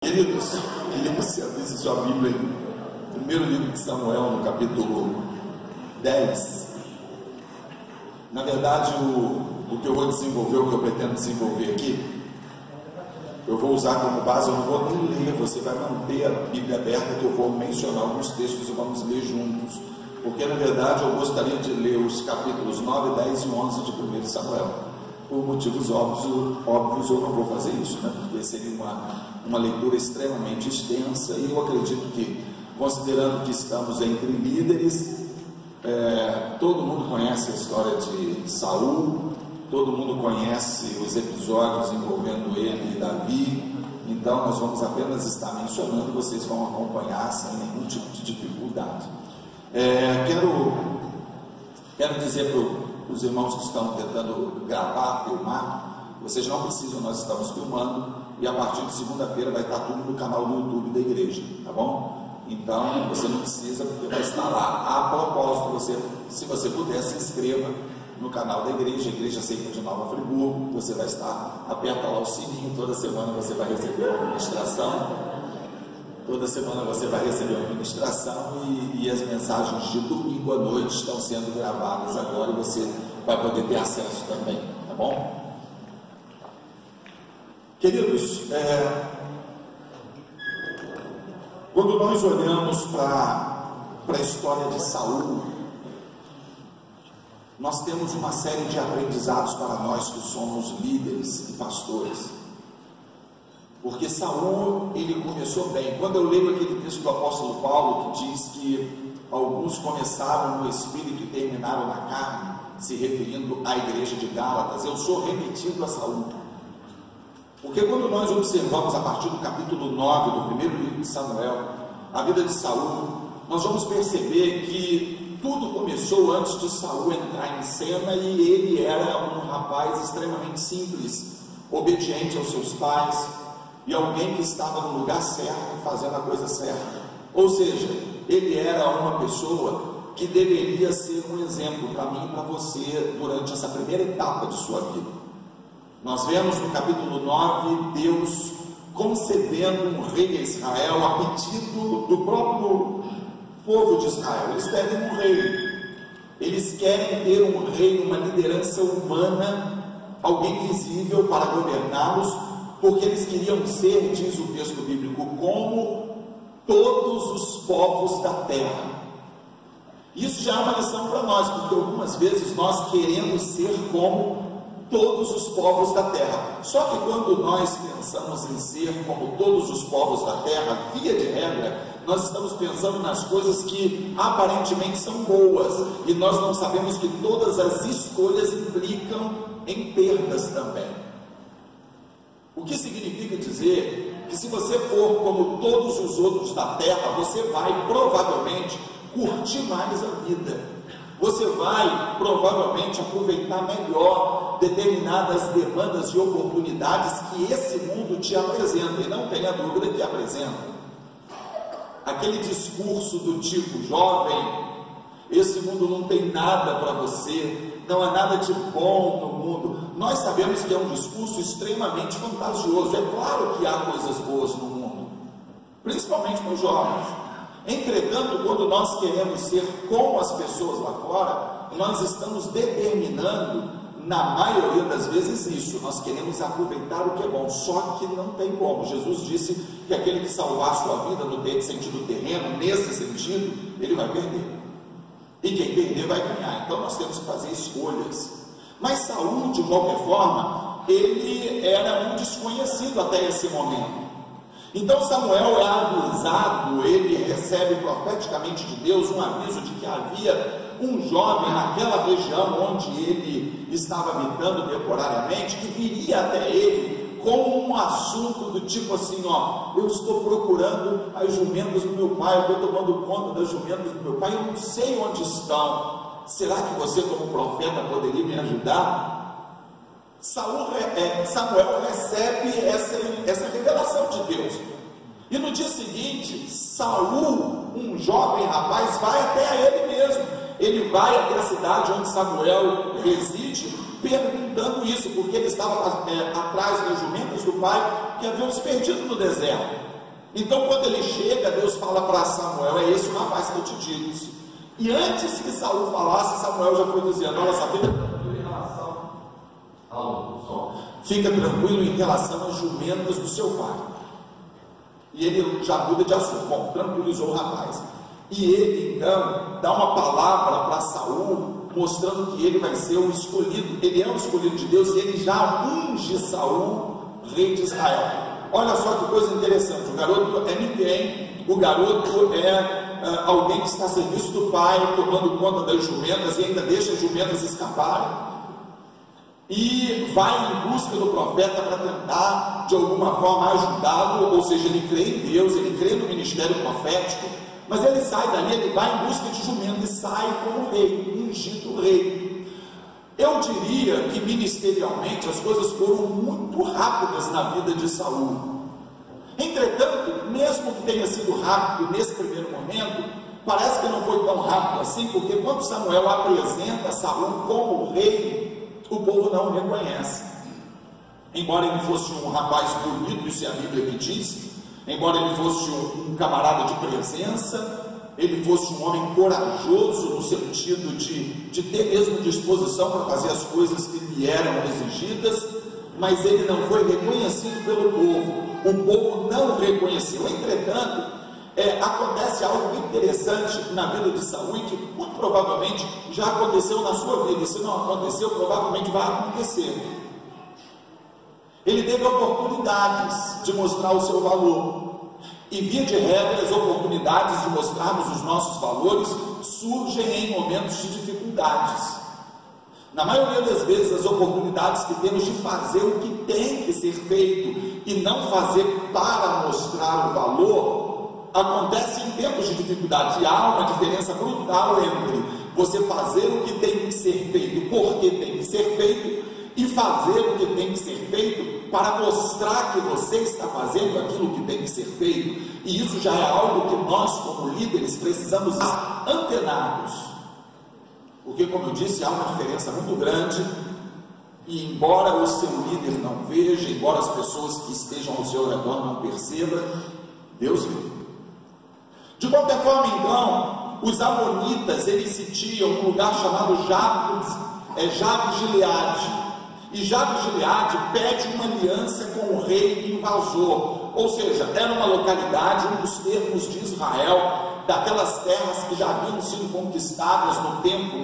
Queridos, queria que você abrisse sua Bíblia em primeiro livro de Samuel, no capítulo 10. Na verdade, o que eu vou desenvolver, o que eu pretendo desenvolver aqui, eu vou usar como base, eu não vou nem ler, você vai manter a Bíblia aberta, que eu vou mencionar alguns textos e vamos ler juntos, porque na verdade eu gostaria de ler os capítulos 9, 10 e 11 de 1 Samuel. Por motivos óbvios eu não vou fazer isso, né? Porque seria uma leitura extremamente extensa, e eu acredito que, considerando que estamos entre líderes, todo mundo conhece a história de Saul, todo mundo conhece os episódios envolvendo ele e Davi, então nós vamos apenas estar mencionando, vocês vão acompanhar sem nenhum tipo de dificuldade. Quero dizer para os irmãos que estão tentando gravar, filmar, vocês não precisam, nós estamos filmando, e a partir de segunda-feira vai estar tudo no canal do YouTube da igreja, tá bom? Então você não precisa, porque vai estar lá. A propósito, se você puder, se inscreva no canal da igreja, Igreja Seita de Nova Friburgo. Você vai estar, aperta lá o sininho, toda semana você vai receber uma ministração, e as mensagens de domingo à noite estão sendo gravadas agora, e você vai poder ter acesso também, tá bom? Queridos, quando nós olhamos para a história de Saul, nós temos uma série de aprendizados para nós que somos líderes e pastores, porque Saul, ele começou bem. Quando eu leio aquele texto do apóstolo Paulo, que diz que alguns começaram no Espírito e terminaram na carne, se referindo à igreja de Gálatas, eu sou remetido a Saul, porque quando nós observamos a partir do capítulo 9 do primeiro livro de Samuel, a vida de Saul, nós vamos perceber que tudo começou antes de Saul entrar em cena, e ele era um rapaz extremamente simples, obediente aos seus pais, e alguém que estava no lugar certo, fazendo a coisa certa. Ou seja, ele era uma pessoa que deveria ser um exemplo para mim e para você durante essa primeira etapa de sua vida. Nós vemos no capítulo 9 Deus concedendo um rei a Israel a pedido do próprio povo de Israel. Eles pedem um rei, eles querem ter um rei, uma liderança humana, alguém visível para governá-los, porque eles queriam ser, diz o texto bíblico, como todos os povos da terra. Isso já é uma lição para nós, porque algumas vezes nós queremos ser como todos os povos da terra. Só que quando nós pensamos em ser como todos os povos da terra, via de regra, nós estamos pensando nas coisas que aparentemente são boas, e nós não sabemos que todas as escolhas implicam em perdas também. O que significa dizer que se você for como todos os outros da terra, você vai provavelmente curtir mais a vida, você vai provavelmente aproveitar melhor determinadas demandas e oportunidades que esse mundo te apresenta, e não tenha dúvida que apresenta. Aquele discurso do tipo, jovem, esse mundo não tem nada para você, não há nada de bom no mundo. Nós sabemos que é um discurso extremamente fantasioso. É claro que há coisas boas no mundo, principalmente para os jovens. Entretanto, quando nós queremos ser como as pessoas lá fora, nós estamos determinando, na maioria das vezes, isso. Nós queremos aproveitar o que é bom, só que não tem como. Jesus disse que aquele que salvar a sua vida no sentido terreno, nesse sentido, ele vai perder, e quem perder vai ganhar. Então nós temos que fazer escolhas. Mas Saul, de qualquer forma, ele era um desconhecido até esse momento. Então Samuel é avisado, ele recebe profeticamente de Deus um aviso de que havia um jovem naquela região onde ele estava habitando temporariamente, que viria até ele com um assunto do tipo assim, eu estou procurando as jumentas do meu pai, eu estou tomando conta das jumentas do meu pai, eu não sei onde estão, será que você como profeta poderia me ajudar? Samuel recebe essa revelação de Deus, e no dia seguinte, Saul, um jovem rapaz, vai até a ele mesmo, ele vai até a cidade onde Samuel reside, perguntando isso, porque ele estava atrás das jumentas do pai, que haviam se perdido no deserto. Então, quando ele chega, Deus fala para Samuel: é esse o rapaz que eu te digo. E antes que Saul falasse, Samuel já foi dizendo: olha só, fica tranquilo em relação fica tranquilo em relação às jumentas do seu pai. E ele já muda de assunto. Bom, tranquilizou o rapaz. E ele então dá uma palavra para Saul, mostrando que ele vai ser o escolhido. Ele é o escolhido de Deus, e ele já unge Saul rei de Israel. Olha só que coisa interessante: o garoto é ninguém, o garoto é alguém que está a serviço do pai, tomando conta das jumentas, e ainda deixa as jumentas escaparem, e vai em busca do profeta para tentar de alguma forma ajudá-lo. Ou seja, ele crê em Deus, ele crê no ministério profético, mas ele sai dali, ele vai em busca de jumento e sai como rei, ungido rei. Eu diria que ministerialmente as coisas foram muito rápidas na vida de Saul. Entretanto, mesmo que tenha sido rápido nesse primeiro momento, parece que não foi tão rápido assim, porque quando Samuel apresenta Saul como rei, o povo não o reconhece. Embora ele fosse um rapaz bonito, isso é a Bíblia que diz, embora ele fosse um camarada de presença, ele fosse um homem corajoso no sentido de ter mesmo disposição para fazer as coisas que lhe eram exigidas, mas ele não foi reconhecido pelo povo. O povo não o reconheceu. Entretanto, acontece algo interessante na vida de Saul, que muito provavelmente já aconteceu na sua vida, e se não aconteceu, provavelmente vai acontecer. Ele teve oportunidades de mostrar o seu valor, e via de regra, as oportunidades de mostrarmos os nossos valores surgem em momentos de dificuldades. Na maioria das vezes, as oportunidades que temos de fazer o que tem que ser feito e não fazer para mostrar o valor, acontece em tempos de dificuldade. E há uma diferença brutal entre você fazer o que tem que ser feito porque tem que ser feito e fazer o que tem que ser feito para mostrar que você está fazendo aquilo que tem que ser feito. E isso já é algo que nós, como líderes, precisamos estar antenados, porque, como eu disse, há uma diferença muito grande. E embora o seu líder não veja, embora as pessoas que estejam ao seu redor não percebam, Deus vê. De qualquer forma, então, os amonitas, eles sitiam um lugar chamado Jabes-Gileade. E Jabes-Gileade pede uma aliança com o rei invasor. Ou seja, era uma localidade, um dos termos de Israel, daquelas terras que já haviam sido conquistadas no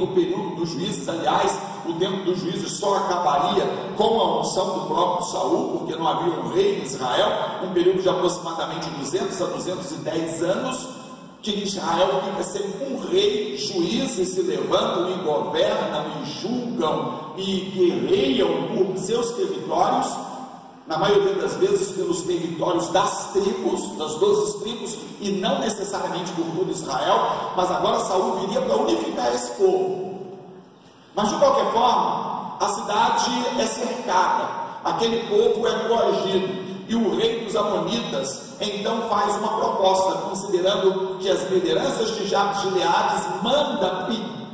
período dos juízes. Aliás, o tempo dos juízes só acabaria com a unção do próprio Saul, porque não havia um rei em Israel, um período de aproximadamente 200 a 210 anos, que em Israel fica sempre um rei, juízes se levantam e governam e julgam e guerreiam por seus territórios, na maioria das vezes pelos territórios das tribos, das 12 tribos, e não necessariamente por todo Israel. Mas agora Saul viria para unificar esse povo. Mas de qualquer forma, a cidade é cercada, aquele povo é coagido, e o rei dos amonitas então faz uma proposta, considerando que as lideranças de Jabes-Gileade mandam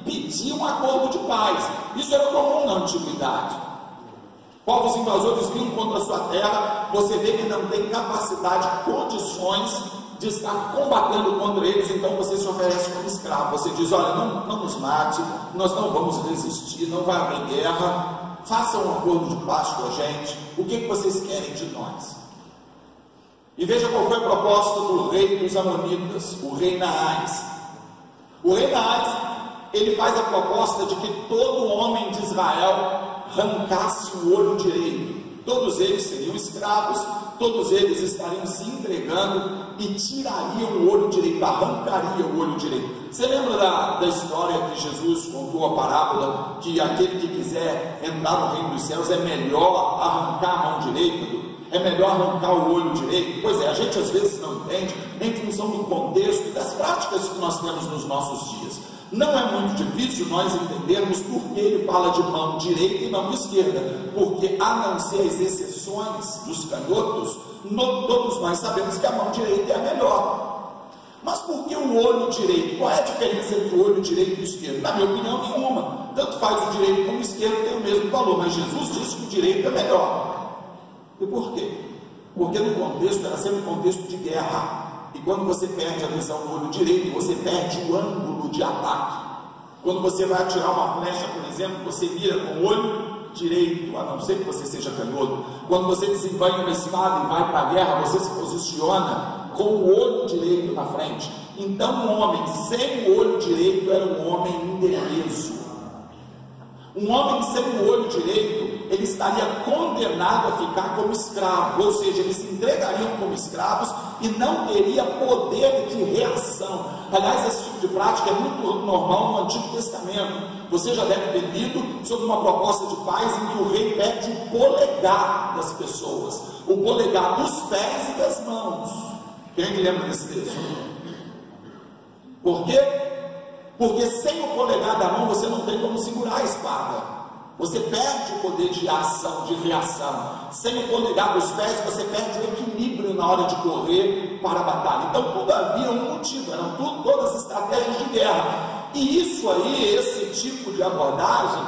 pedir um acordo de paz. Isso era comum na antiguidade. Povos invasores vinham contra a sua terra, você vê que não tem capacidade, condições de estar combatendo contra eles, então você se oferece como escravo. Você diz: olha, não nos mate, nós não vamos resistir, não vai haver guerra, façam um acordo de paz com a gente, o que vocês querem de nós? E veja qual foi a proposta do rei dos amonitas, o rei Naás. O rei Naás, ele faz a proposta de que todo homem de Israel arrancasse o olho direito. Todos eles seriam escravos, todos eles estariam se entregando e tirariam o olho direito, arrancariam o olho direito. Você lembra da história que Jesus contou, a parábola, que aquele que quiser entrar no reino dos céus é melhor arrancar a mão direita, é melhor arrancar o olho direito? Pois é, a gente às vezes não entende em função do contexto e das práticas que nós temos nos nossos dias. Não é muito difícil nós entendermos por que ele fala de mão direita e mão esquerda, porque a não ser as exceções dos canhotos, todos nós sabemos que a mão direita é a melhor. Mas por que o olho direito? Qual é a diferença entre o olho direito e o esquerdo? Na minha opinião, nenhuma. Tanto faz o direito como o esquerdo, tem o mesmo valor, mas Jesus disse que o direito é melhor. E por quê? porque no contexto era sempre um contexto de guerra, e quando você perde a visão do olho direito, você perde o ângulo de ataque. Quando você vai atirar uma flecha, por exemplo, você mira com o olho direito, a não ser que você seja canhoto. Quando você desembanha uma espada e vai para a guerra, você se posiciona com o olho direito na frente. Então um homem sem o olho direito era um homem indefeso. Um homem sem o olho direito, ele estaria condenado a ficar como escravo, ou seja, eles se entregariam como escravos e não teria poder de reação. Aliás, esse tipo de prática é muito normal no Antigo Testamento. Você já deve ter lido sobre uma proposta de paz em que o rei pede o polegar das pessoas, o polegar dos pés e das mãos. Quem é que lembra desse texto? Por quê? Porque sem o polegar da mão você não tem como segurar a espada. Você perde o poder de ação, de reação. Sem o polegar dos pés você perde o equilíbrio na hora de correr para a batalha. Então tudo havia um motivo, eram todas estratégias de guerra. E isso aí, esse tipo de abordagem,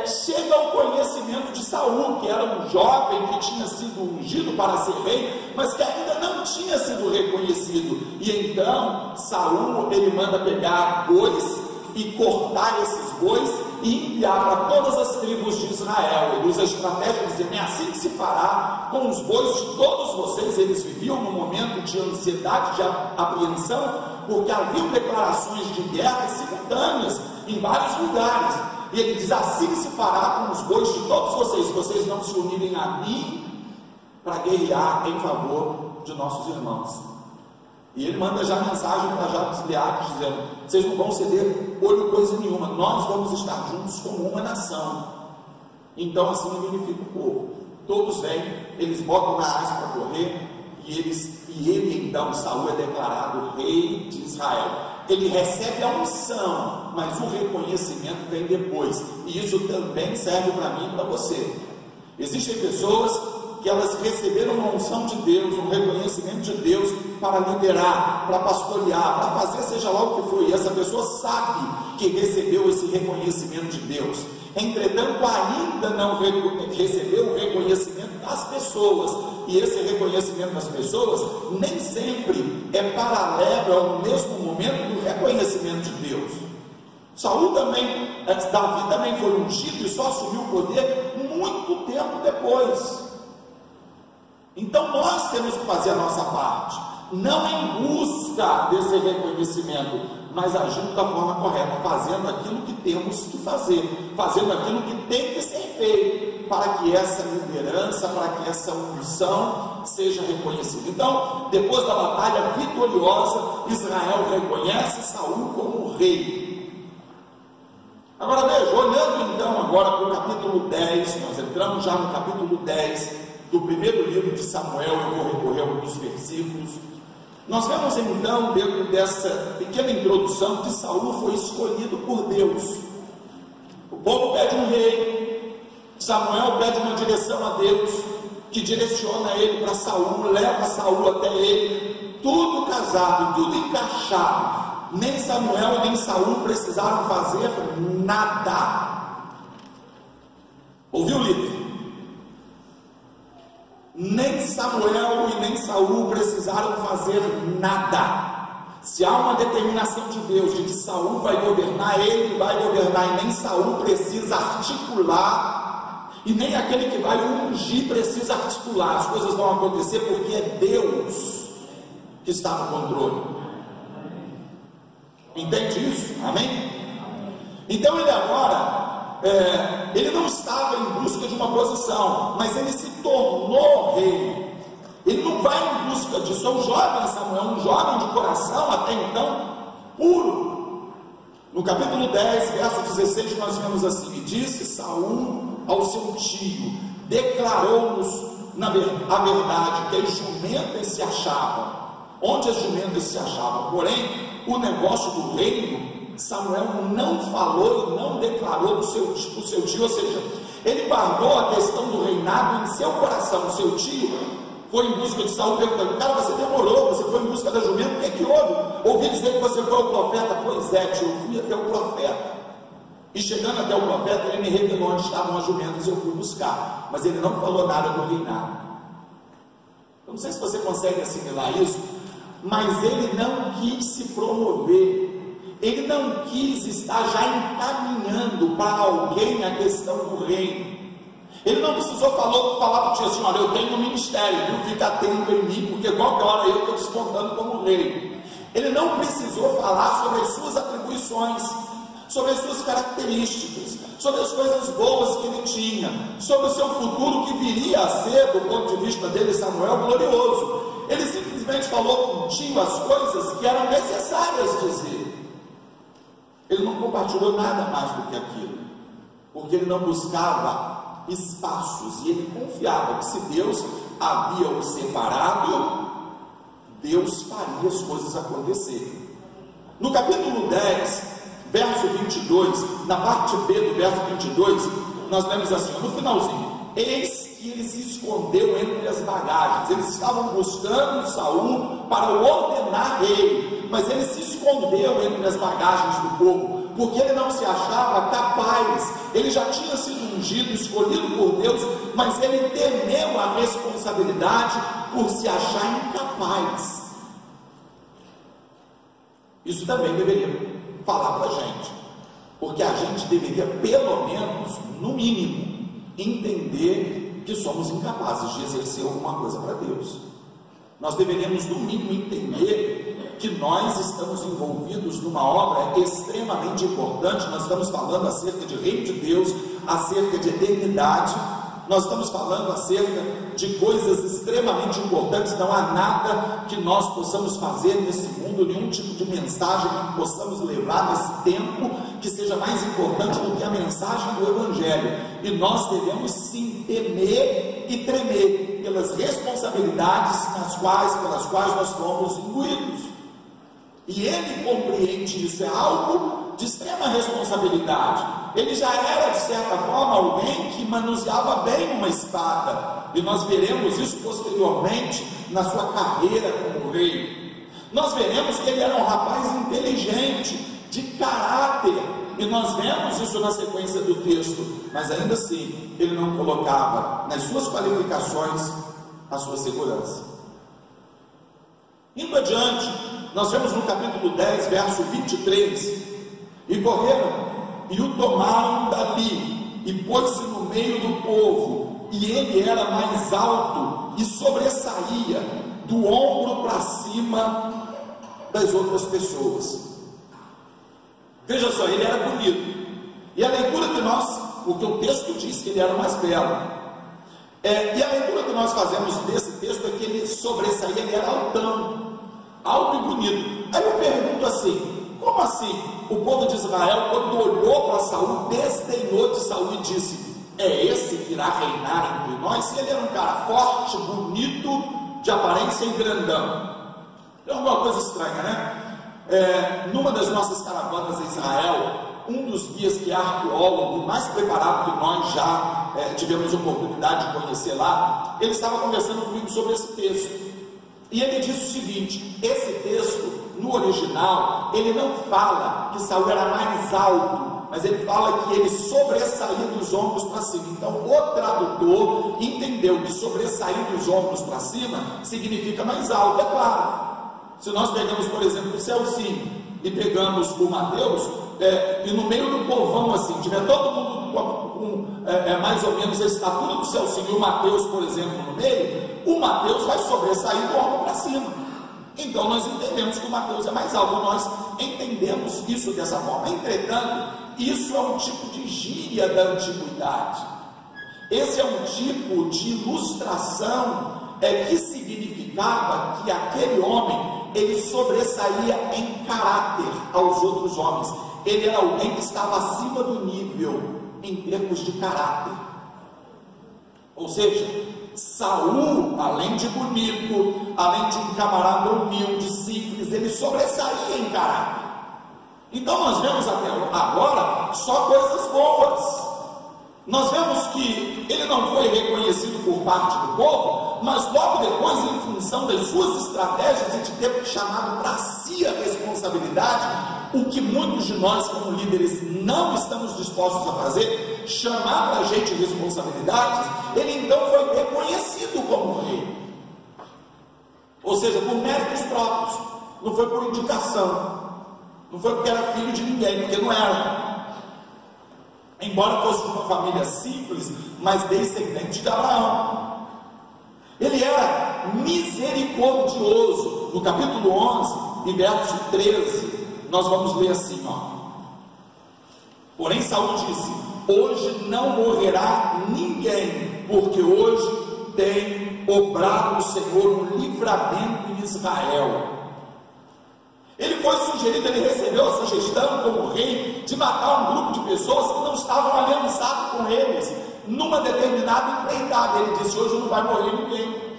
chega ao conhecimento de Saul, que era um jovem que tinha sido ungido para ser rei, mas que ainda não tinha sido reconhecido. E então Saul, ele manda pegar bois e cortar esses bois e enviar para todas as tribos de Israel. Ele usa a estratégia de dizer: é assim que se fará com os bois de todos vocês. Eles viviam num momento de ansiedade, de apreensão, porque haviam declarações de guerra simultâneas em vários lugares. E ele diz: assim se fará com os bois de todos vocês, se vocês não se unirem a mim para guerrear em favor de nossos irmãos. E ele manda já mensagem para Jabes e Gileade, dizendo: vocês não vão ceder olho coisa nenhuma, nós vamos estar juntos como uma nação. Então assim unifica o povo. Todos vêm, eles botam na arca para correr, e ele então, Saul, é declarado rei de Israel. Ele recebe a unção, mas o reconhecimento vem depois. E isso também serve para mim e para você. Existem pessoas que elas receberam uma unção de Deus, um reconhecimento de Deus para liderar, para pastorear, para fazer seja lá o que for. E essa pessoa sabe que recebeu esse reconhecimento de Deus. Entretanto, ainda não recebeu o reconhecimento das pessoas. E esse reconhecimento das pessoas nem sempre é paralelo ao mesmo momento do reconhecimento de Deus. Saul também, Davi também foi ungido e só assumiu o poder muito tempo depois. Então nós temos que fazer a nossa parte, não em busca desse reconhecimento, mas agindo da forma correta, fazendo aquilo que temos que fazer, fazendo aquilo que tem que ser feito, para que essa liderança, para que essa unção seja reconhecida. Então, depois da batalha vitoriosa, Israel reconhece Saul como rei. Agora veja, olhando então agora para o capítulo 10, nós entramos já no capítulo 10 do primeiro livro de Samuel. Eu vou recorrer a alguns versículos. Nós vemos então, dentro dessa pequena introdução, que Saul foi escolhido por Deus. O povo pede um rei, Samuel pede uma direção a Deus, que direciona ele para Saul, leva Saul até ele, tudo casado, tudo encaixado. Nem Samuel nem Saul precisaram fazer nada. Ouviu, líder? Nem Samuel e nem Saul precisaram fazer nada. Se há uma determinação de Deus de que Saul vai governar, ele vai governar, e nem Saul precisa articular, e nem aquele que vai ungir precisa articular. As coisas vão acontecer porque é Deus que está no controle. Entende isso? Amém? Então ele agora ele não estava em busca de uma posição, mas ele se tornou rei. Ele não vai em busca disso. É um jovem Samuel, um jovem de coração até então puro. No capítulo 10, verso 16, nós vemos assim: e disse Saul ao seu tio, declarou-nos a verdade, que as jumentas se achavam. Onde as jumentas se achavam? Porém, o negócio do reino, Samuel não falou e não declarou para o seu tio, ou seja, ele guardou a questão do reinado em seu coração. O seu tio foi em busca de Saul, perguntando: cara, você demorou, você foi em busca da jumenta, o que é que houve? Ouvi dizer que você foi ao profeta. Pois é, tio, eu fui até o profeta, e chegando até o profeta, ele me revelou onde estavam as jumentas, eu fui buscar, mas ele não falou nada do reinado. Eu não sei se você consegue assimilar isso, mas ele não quis se promover, ele não quis estar já encaminhando para alguém a questão do reino. Ele não precisou falar para o tio assim: olha, eu tenho um ministério, não fica atento em mim, porque qualquer hora eu estou despontando como rei. Ele não precisou falar sobre as suas atribuições, sobre as suas características, sobre as coisas boas que ele tinha, sobre o seu futuro que viria a ser, do ponto de vista dele, Samuel, glorioso. Ele simplesmente falou contigo as coisas que eram necessárias dizer. Ele não compartilhou nada mais do que aquilo, porque ele não buscava espaços, e ele confiava que se Deus havia o separado, Deus faria as coisas acontecerem. No capítulo 10, verso 22, na parte B do verso 22, nós lemos assim, no finalzinho: eis que ele se escondeu entre as bagagens. Eles estavam buscando Saul para o ordenar rei, mas ele se escondeu entre as bagagens do povo, porque ele não se achava capaz. Ele já tinha sido ungido, escolhido por Deus, mas ele temeu a responsabilidade por se achar incapaz. Isso também deveria falar para a gente, porque a gente deveria, pelo menos, no mínimo, entender que somos incapazes de exercer alguma coisa para Deus. Nós deveríamos, no mínimo, entender que nós estamos envolvidos numa obra extremamente importante. Nós estamos falando acerca de reino de Deus, acerca de eternidade, nós estamos falando acerca de coisas extremamente importantes. Não há nada que nós possamos fazer nesse mundo, nenhum tipo de mensagem que possamos levar nesse tempo que seja mais importante do que a mensagem do Evangelho. E nós devemos sim temer e tremer pelas responsabilidades pelas quais nós fomos imbuídos. E ele compreende isso, é algo de extrema responsabilidade. Ele já era, de certa forma, alguém que manuseava bem uma espada, e nós veremos isso posteriormente na sua carreira como rei. Nós veremos que ele era um rapaz inteligente, de caráter, e nós vemos isso na sequência do texto, mas ainda assim, ele não colocava nas suas qualificações a sua segurança. Indo adiante, nós vemos no capítulo 10, verso 23, e correram e o tomaram dali, e pôs-se no meio do povo, e ele era mais alto, e sobressaía do ombro para cima das outras pessoas. Veja só, ele era bonito, e a leitura que porque o texto diz que ele era o mais belo, e a leitura que nós fazemos desse texto é que ele sobressaía, ele era altão, alto e bonito. Aí eu pergunto assim: como assim? O povo de Israel, quando olhou para Saul, desdenhou de Saul e disse: é esse que irá reinar entre nós? Se ele era um cara forte, bonito, de aparência e grandão. É alguma coisa estranha, né? Numa das nossas caravanas em Israel, um dos guias que é arqueólogo, mais preparado que nós já tivemos oportunidade de conhecer lá, ele estava conversando comigo sobre esse texto. E ele disse o seguinte: esse texto, no original, ele não fala que Saul era mais alto, mas ele fala que ele sobressaía dos ombros para cima. Então o tradutor entendeu que sobressair dos ombros para cima significa mais alto. É claro, se nós pegamos, por exemplo, o Celcinho e pegamos o Mateus, e no meio do povão assim, tiver todo mundo com mais ou menos a estatura do Celcinho e o Mateus, por exemplo, no meio, o Mateus vai sobressair do ombro para cima. Então nós entendemos que o Mateus é mais alto, nós entendemos isso dessa forma. Entretanto, isso é um tipo de gíria da antiguidade. Esse é um tipo de ilustração que significava que aquele homem, ele sobressaía em caráter aos outros homens. Ele era alguém que estava acima do nível em termos de caráter. Ou seja, Saul, além de bonito, além de um camarada humilde, simples, ele sobressaía em caráter. Então nós vemos até agora só coisas boas. Nós vemos que ele não foi reconhecido por parte do povo, mas logo depois, em função das suas estratégias e de ter chamado para si a responsabilidade, o que muitos de nós como líderes não estamos dispostos a fazer, chamar para a gente responsabilidades, ele então foi reconhecido como rei. ou seja, por méritos próprios, não foi por indicação, não foi porque era filho de ninguém, porque não era, embora fosse de uma família simples, mas descendente de Abraão. Ele era misericordioso. No capítulo 11 e verso 13, nós vamos ler assim, porém Saul disse: hoje não morrerá ninguém, porque hoje tem obrado o Senhor um livramento em Israel. Ele foi sugerido, ele recebeu a sugestão como rei de matar um grupo de pessoas que não estavam aliançados com eles numa determinada empreitada. Ele disse: hoje não vai morrer ninguém.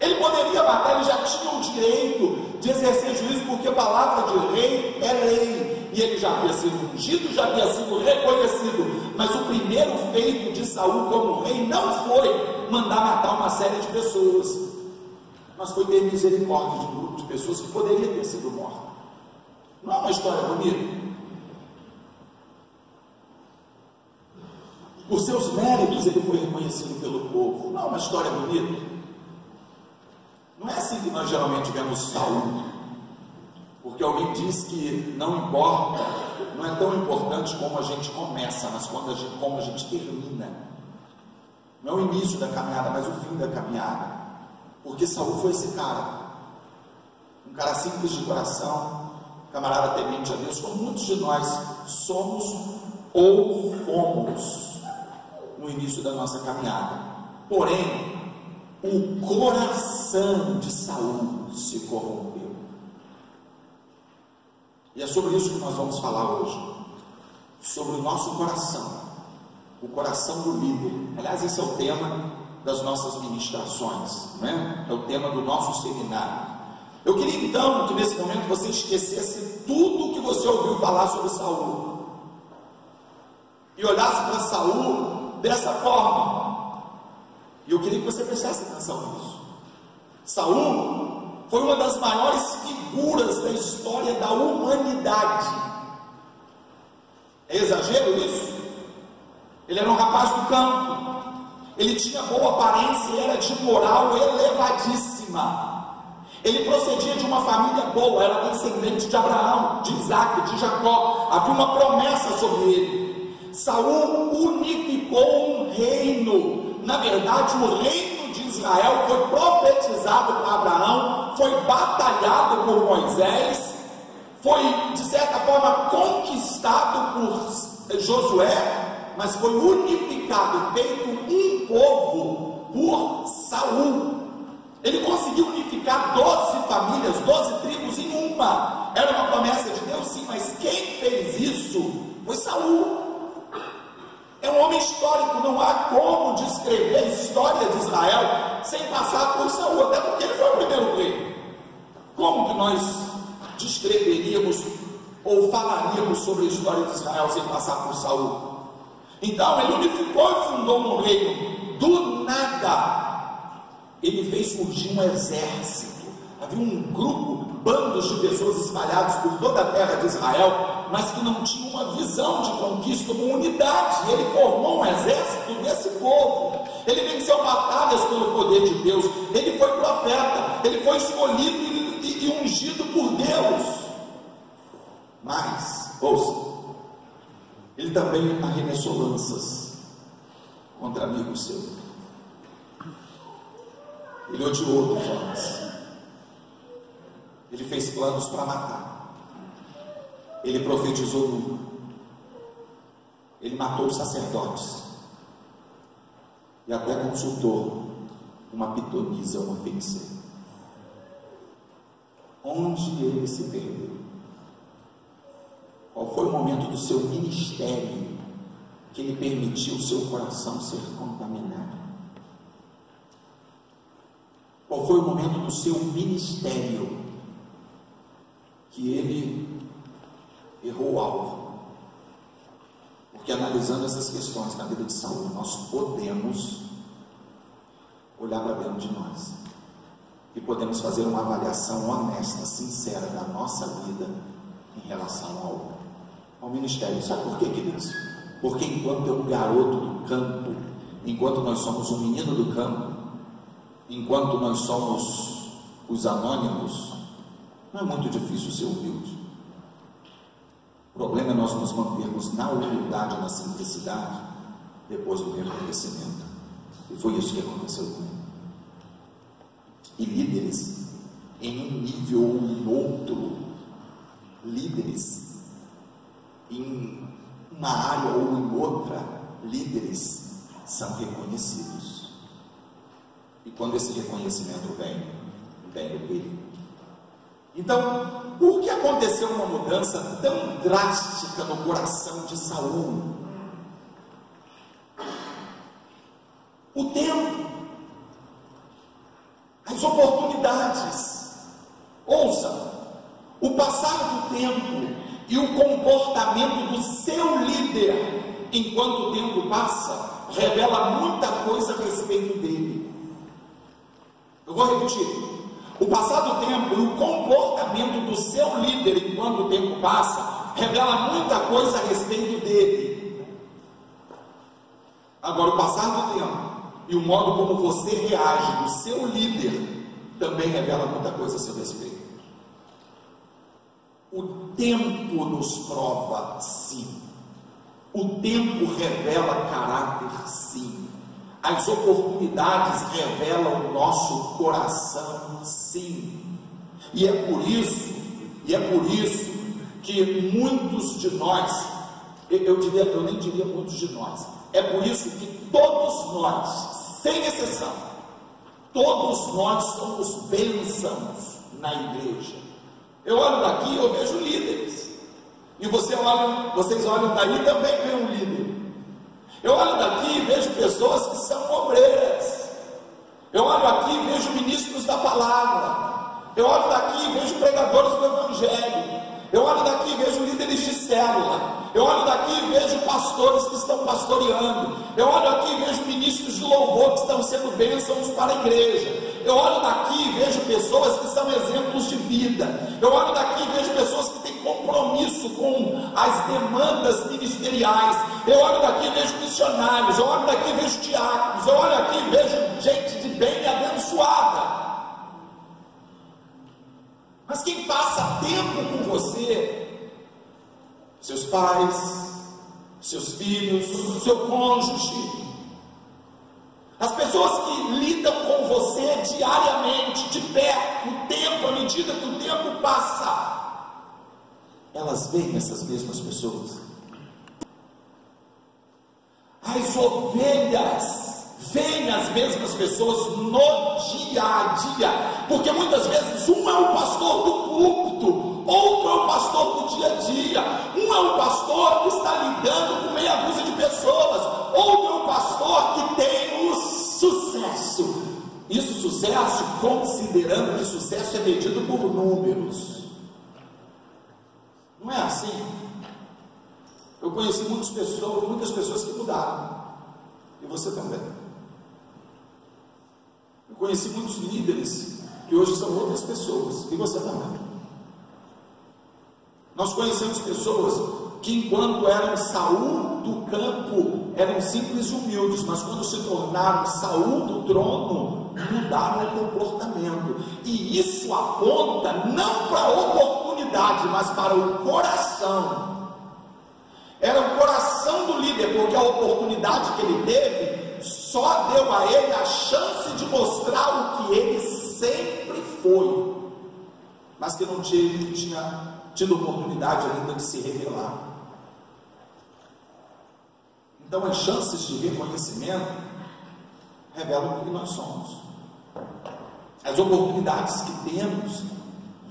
Ele poderia matar, ele já tinha o direito de exercer juízo, porque a palavra de rei é lei, e ele já havia sido ungido, já havia sido reconhecido. Mas o primeiro feito de Saul como rei não foi mandar matar uma série de pessoas, mas foi ter misericórdia de um grupo de pessoas que poderia ter sido morta. Não é uma história bonita? Por seus méritos ele foi reconhecido pelo povo. Não é uma história bonita? Não é assim que nós geralmente vemos Saul, porque alguém diz que não importa, não é tão importante como a gente começa, mas como a gente termina. Não é o início da caminhada, mas o fim da caminhada. Porque Saul foi esse cara, um cara simples de coração, camarada temente a Deus, como muitos de nós somos ou fomos no início da nossa caminhada. Porém, o coração de Saul se corrompeu. E é sobre isso que nós vamos falar hoje, sobre o nosso coração, o coração do líder. Aliás, esse é o tema das nossas ministrações, né? É o tema do nosso seminário. Eu queria então que nesse momento você esquecesse tudo o que você ouviu falar sobre Saul e olhasse para Saul dessa forma. E eu queria que você prestasse atenção nisso. Saul foi uma das maiores figuras da história da humanidade. É exagero isso? Ele era um rapaz do campo, ele tinha boa aparência e era de moral elevadíssima. Ele procedia de uma família boa, era descendente de Abraão, de Isaac, de Jacó. Havia uma promessa sobre ele. Saul unificou um reino. Na verdade, o reino de Israel foi profetizado para Abraão, foi batalhado por Moisés, foi de certa forma conquistado por Josué, mas foi unificado, feito um povo por Saul. Ele conseguiu unificar 12 famílias, 12 tribos em uma. Era uma promessa de Deus, sim, mas quem fez isso foi Saul. É um homem histórico, não há como descrever a história de Israel sem passar por Saul, até porque ele foi o primeiro rei. Como que nós descreveríamos ou falaríamos sobre a história de Israel sem passar por Saul? Então ele unificou e fundou um reino. Do nada ele fez surgir um exército. Havia um grupo, bandos de pessoas espalhados por toda a terra de Israel, mas que não tinham uma visão de conquista, uma unidade. Ele formou um exército desse povo. Ele venceu batalhas pelo poder de Deus. Ele foi profeta, ele foi escolhido e ungido por Deus. Mas, ouça, ele também arremessou lanças contra amigos seus. Ele odiou os homens. Ele fez planos para matar. Ele profetizou nu. Ele matou os sacerdotes. E até consultou uma pitonisa, uma feiticeira. Onde ele se perdeu? Qual foi o momento do seu ministério que ele permitiu o seu coração ser contaminado? Qual foi o momento do seu ministério que ele errou o alvo? Porque analisando essas questões na vida de Saul, nós podemos olhar para dentro de nós e podemos fazer uma avaliação honesta, sincera da nossa vida em relação ao ministério. Sabe por quê, queridos? Porque enquanto é um garoto do campo, enquanto nós somos um menino do campo, enquanto nós somos os anônimos, não é muito difícil ser humilde. O problema é nós nos mantermos na humildade, na simplicidade, depois do reconhecimento. E foi isso que aconteceu comigo. E líderes em um nível ou em outro, líderes em uma área ou em outra, líderes são reconhecidos. E quando esse reconhecimento vem o perigo. Então, por que aconteceu uma mudança tão drástica no coração de Saul? O tempo, as oportunidades. Ouça, o passar do tempo e o comportamento do seu líder, enquanto o tempo passa, revela muita coisa a respeito dele. Eu vou repetir. O passar do tempo e o comportamento do seu líder, enquanto o tempo passa, revela muita coisa a respeito dele. Agora, o passar do tempo e o modo como você reage do seu líder também revela muita coisa a seu respeito. O tempo nos prova, sim. O tempo revela caráter, sim. As oportunidades revelam o nosso coração, sim. E é por isso que muitos de nós, eu nem diria muitos de nós, é por isso que todos nós, sem exceção, todos nós somos bênçãos na igreja. Eu olho daqui e eu vejo líderes, e vocês olham daí e também veem um líder. Eu olho daqui e vejo pessoas que são obreiras. Eu olho aqui e vejo ministros da palavra. Eu olho daqui e vejo pregadores do evangelho. Eu olho daqui e vejo líderes de célula. Eu olho daqui e vejo pastores que estão pastoreando. Eu olho aqui e vejo ministros de louvor que estão sendo bênçãos para a igreja. Eu olho daqui e vejo pessoas que são exemplos de vida. Eu olho daqui e vejo pessoas que têm compromisso com as demandas ministeriais. Eu olho daqui e vejo missionários. Eu olho daqui e vejo diáconos. Eu olho aqui e vejo gente de bem e abençoada. Mas quem passa tempo com você, seus pais, seus filhos, seu cônjuge, as pessoas que lidam com você diariamente, de perto, o tempo, à medida que o tempo passa, elas veem essas mesmas pessoas. As ovelhas veem as mesmas pessoas no dia a dia, porque muitas vezes um é o pastor do púlpito, outro é o pastor do dia a dia, um é o pastor que está lidando com meia dúzia de pessoas, outro é o pastor que tem o sucesso. Isso, sucesso, considerando que sucesso é medido por números. Não é assim? Eu conheci muitas pessoas que mudaram, e você também. Eu conheci muitos líderes que hoje são outras pessoas, e você também. Nós conhecemos pessoas que, enquanto eram Saul do campo, eram simples e humildes, mas quando se tornaram Saul do trono, mudaram o comportamento. E isso aponta não para a oportunidade, mas para o coração. Era o coração do líder, porque a oportunidade que ele teve só deu a ele a chance de mostrar o que ele sempre foi, mas que não tinha tido oportunidade ainda de se revelar. Então as chances de reconhecimento revelam o que nós somos. As oportunidades que temos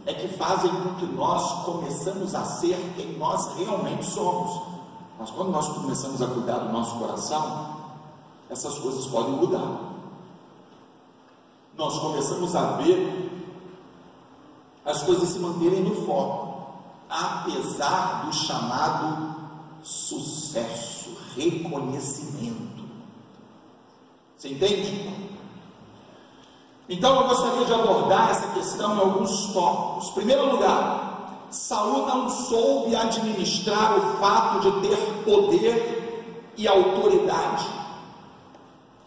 é que fazem com que nós começamos a ser quem nós realmente somos. Mas quando nós começamos a cuidar do nosso coração, essas coisas podem mudar. Nós começamos a ver as coisas se manterem no foco, apesar do chamado sucesso, reconhecimento. Você entende? Então eu gostaria de abordar essa questão em alguns tópicos. Em primeiro lugar, Saul não soube administrar o fato de ter poder e autoridade.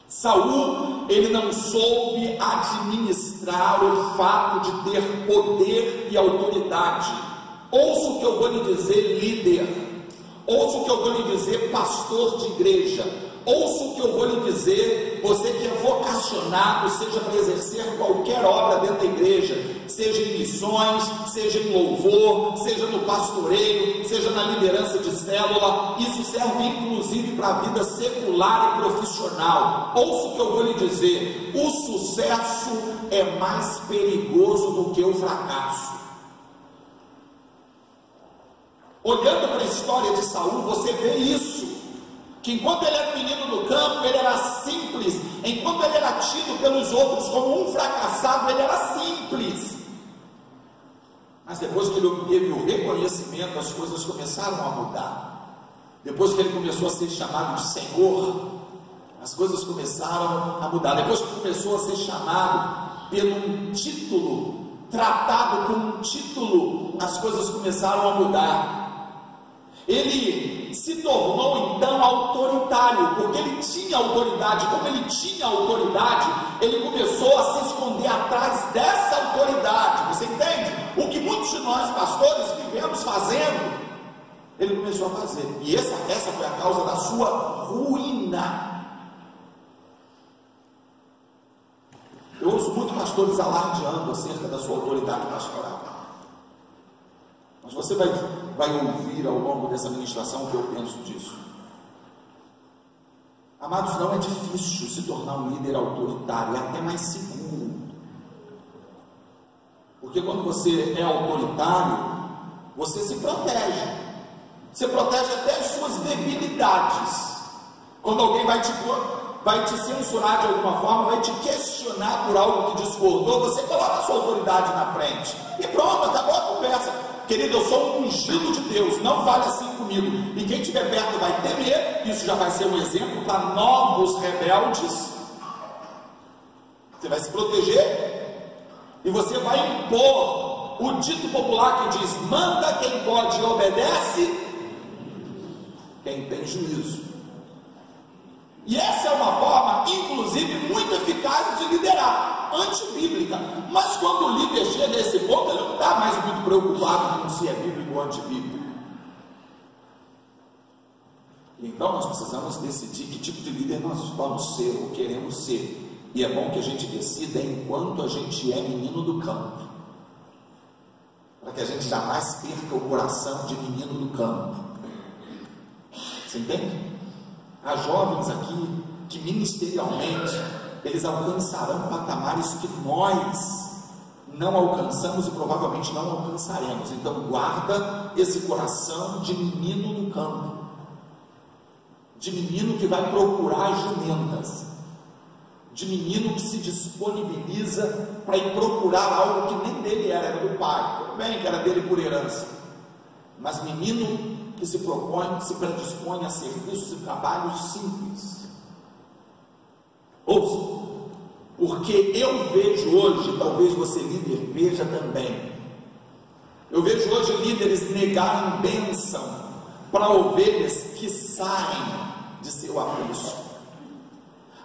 Saul ele não soube administrar o fato de ter poder e autoridade. Ouça o que eu vou lhe dizer, líder. Ouça o que eu vou lhe dizer, pastor de igreja. Ouça o que eu vou lhe dizer, você que é vocacionado, seja para exercer qualquer obra dentro da igreja, seja em missões, seja em louvor, seja no pastoreio, seja na liderança de célula. Isso serve inclusive para a vida secular e profissional. Ouça o que eu vou lhe dizer: o sucesso é mais perigoso do que o fracasso. Olhando para a história de Saul, você vê isso, que enquanto ele era menino do campo, ele era simples. Enquanto ele era tido pelos outros como um fracassado, ele era simples. Mas depois que ele obteve o reconhecimento, as coisas começaram a mudar. Depois que ele começou a ser chamado de Senhor, as coisas começaram a mudar. Depois que começou a ser chamado pelo título, tratado com um título, as coisas começaram a mudar. Ele se tornou então autoritário, porque ele tinha autoridade. Como ele tinha autoridade, ele começou a se esconder atrás dessa autoridade. Você entende? O que muitos de nós pastores vivemos fazendo, ele começou a fazer. E essa foi a causa da sua ruína. Eu ouço muitos pastores alardeando acerca da sua autoridade pastoral. Mas você vai ouvir ao longo dessa ministração o que eu penso disso. Amados, não é difícil se tornar um líder autoritário, é até mais seguro. Porque quando você é autoritário, você se protege. Você protege até as suas debilidades. Quando alguém vai te censurar de alguma forma, vai te questionar por algo que discordou, você coloca a sua autoridade na frente. E pronto, acabou a conversa. Querido, eu sou um ungido de Deus, não fale assim comigo. E quem estiver perto vai temer. Isso já vai ser um exemplo para novos rebeldes. Você vai se proteger e você vai impor o dito popular que diz: manda quem pode e obedece quem tem juízo. E essa é uma forma, inclusive, muito eficaz de liderar, antibíblica. Mas quando o líder chega a esse ponto, ele não está mais muito preocupado com se é bíblico ou antibíblico. Então nós precisamos decidir que tipo de líder nós vamos ser ou queremos ser. E é bom que a gente decida enquanto a gente é menino do campo, para que a gente jamais perca o coração de menino do campo. Você entende? Há jovens aqui que ministerialmente eles alcançarão patamares que nós não alcançamos e provavelmente não alcançaremos. Então guarda esse coração de menino no campo, de menino que vai procurar jumentas, de menino que se disponibiliza para ir procurar algo que nem dele era do pai. Tudo bem que era dele por herança, mas menino que se propõe, se predispõe a serviços e trabalhos simples. Ouça, porque eu vejo hoje, talvez você líder veja também, eu vejo hoje líderes negarem bênção para ovelhas que saem de seu aprisco,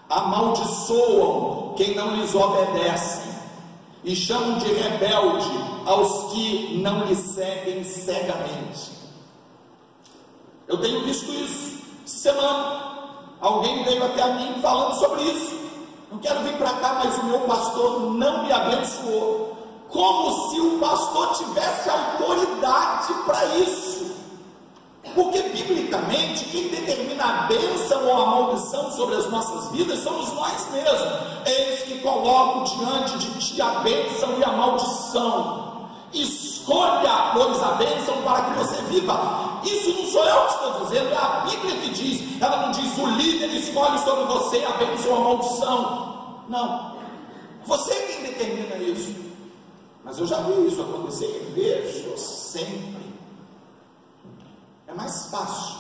amaldiçoam quem não lhes obedece e chamam de rebelde aos que não lhes seguem cegamente. Eu tenho visto isso. Essa semana, alguém veio até a mim falando sobre isso. Não quero vir para cá, mas o meu pastor não me abençoou. Como se o pastor tivesse autoridade para isso. Porque, biblicamente, quem determina a bênção ou a maldição sobre as nossas vidas somos nós mesmos. Eis que coloco diante de ti a bênção e a maldição. Escolha, pois, a bênção para que você viva. Isso não sou eu que estou dizendo, é a Bíblia que diz. Ela não diz: o líder escolhe sobre você a bênção ou a maldição. Não, você é quem determina isso. Mas eu já vi isso acontecer e vejo sempre. É mais fácil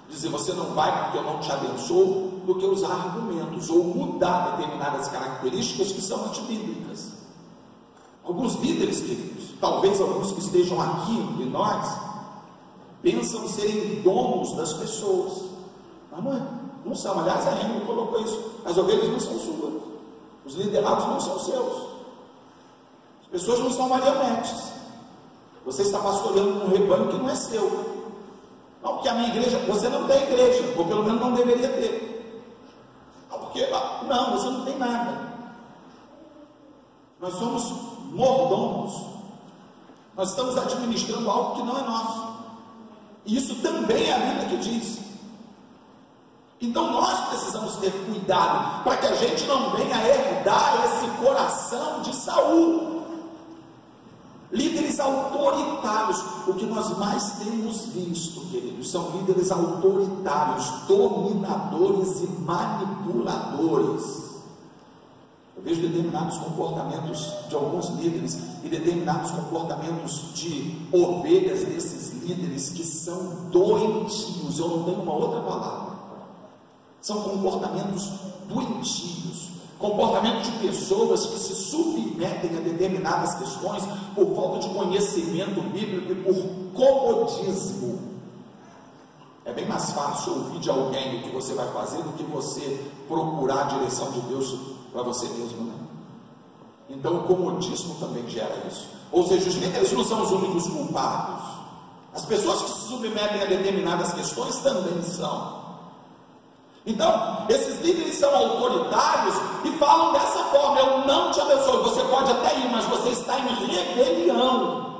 dizer você não vai porque eu não te abençoo, do que usar argumentos ou mudar determinadas características que são antibíblicas. Alguns líderes, queridos, talvez alguns que estejam aqui entre nós, pensam serem donos das pessoas. Mas não é, não são. Aliás, a Emily colocou isso: as ovelhas não são suas. Os liderados não são seus. As pessoas não são marionetes. Você está pastoreando um rebanho que não é seu. Não, porque a minha igreja, você não tem igreja, ou pelo menos não deveria ter. Não, porque, não, você não tem nada. Nós somos mordomos. Nós estamos administrando algo que não é nosso. E isso também é a Bíblia que diz. Então nós precisamos ter cuidado para que a gente não venha herdar esse coração de Saul. Líderes autoritários, o que nós mais temos visto, queridos, são líderes autoritários, dominadores e manipuladores. Eu vejo determinados comportamentos de alguns líderes e determinados comportamentos de ovelhas desses líderes que são doentios, eu não tenho uma outra palavra. São comportamentos doentios, comportamento de pessoas que se submetem a determinadas questões por falta de conhecimento bíblico e por comodismo. É bem mais fácil ouvir de alguém o que você vai fazer do que você procurar a direção de Deus para você mesmo, né? Então o comodismo também gera isso. Ou seja, os líderes não são os únicos culpados. As pessoas que se submetem a determinadas questões também são. Então, esses líderes são autoritários e falam dessa forma: eu não te abençoo. Você pode até ir, mas você está em rebelião.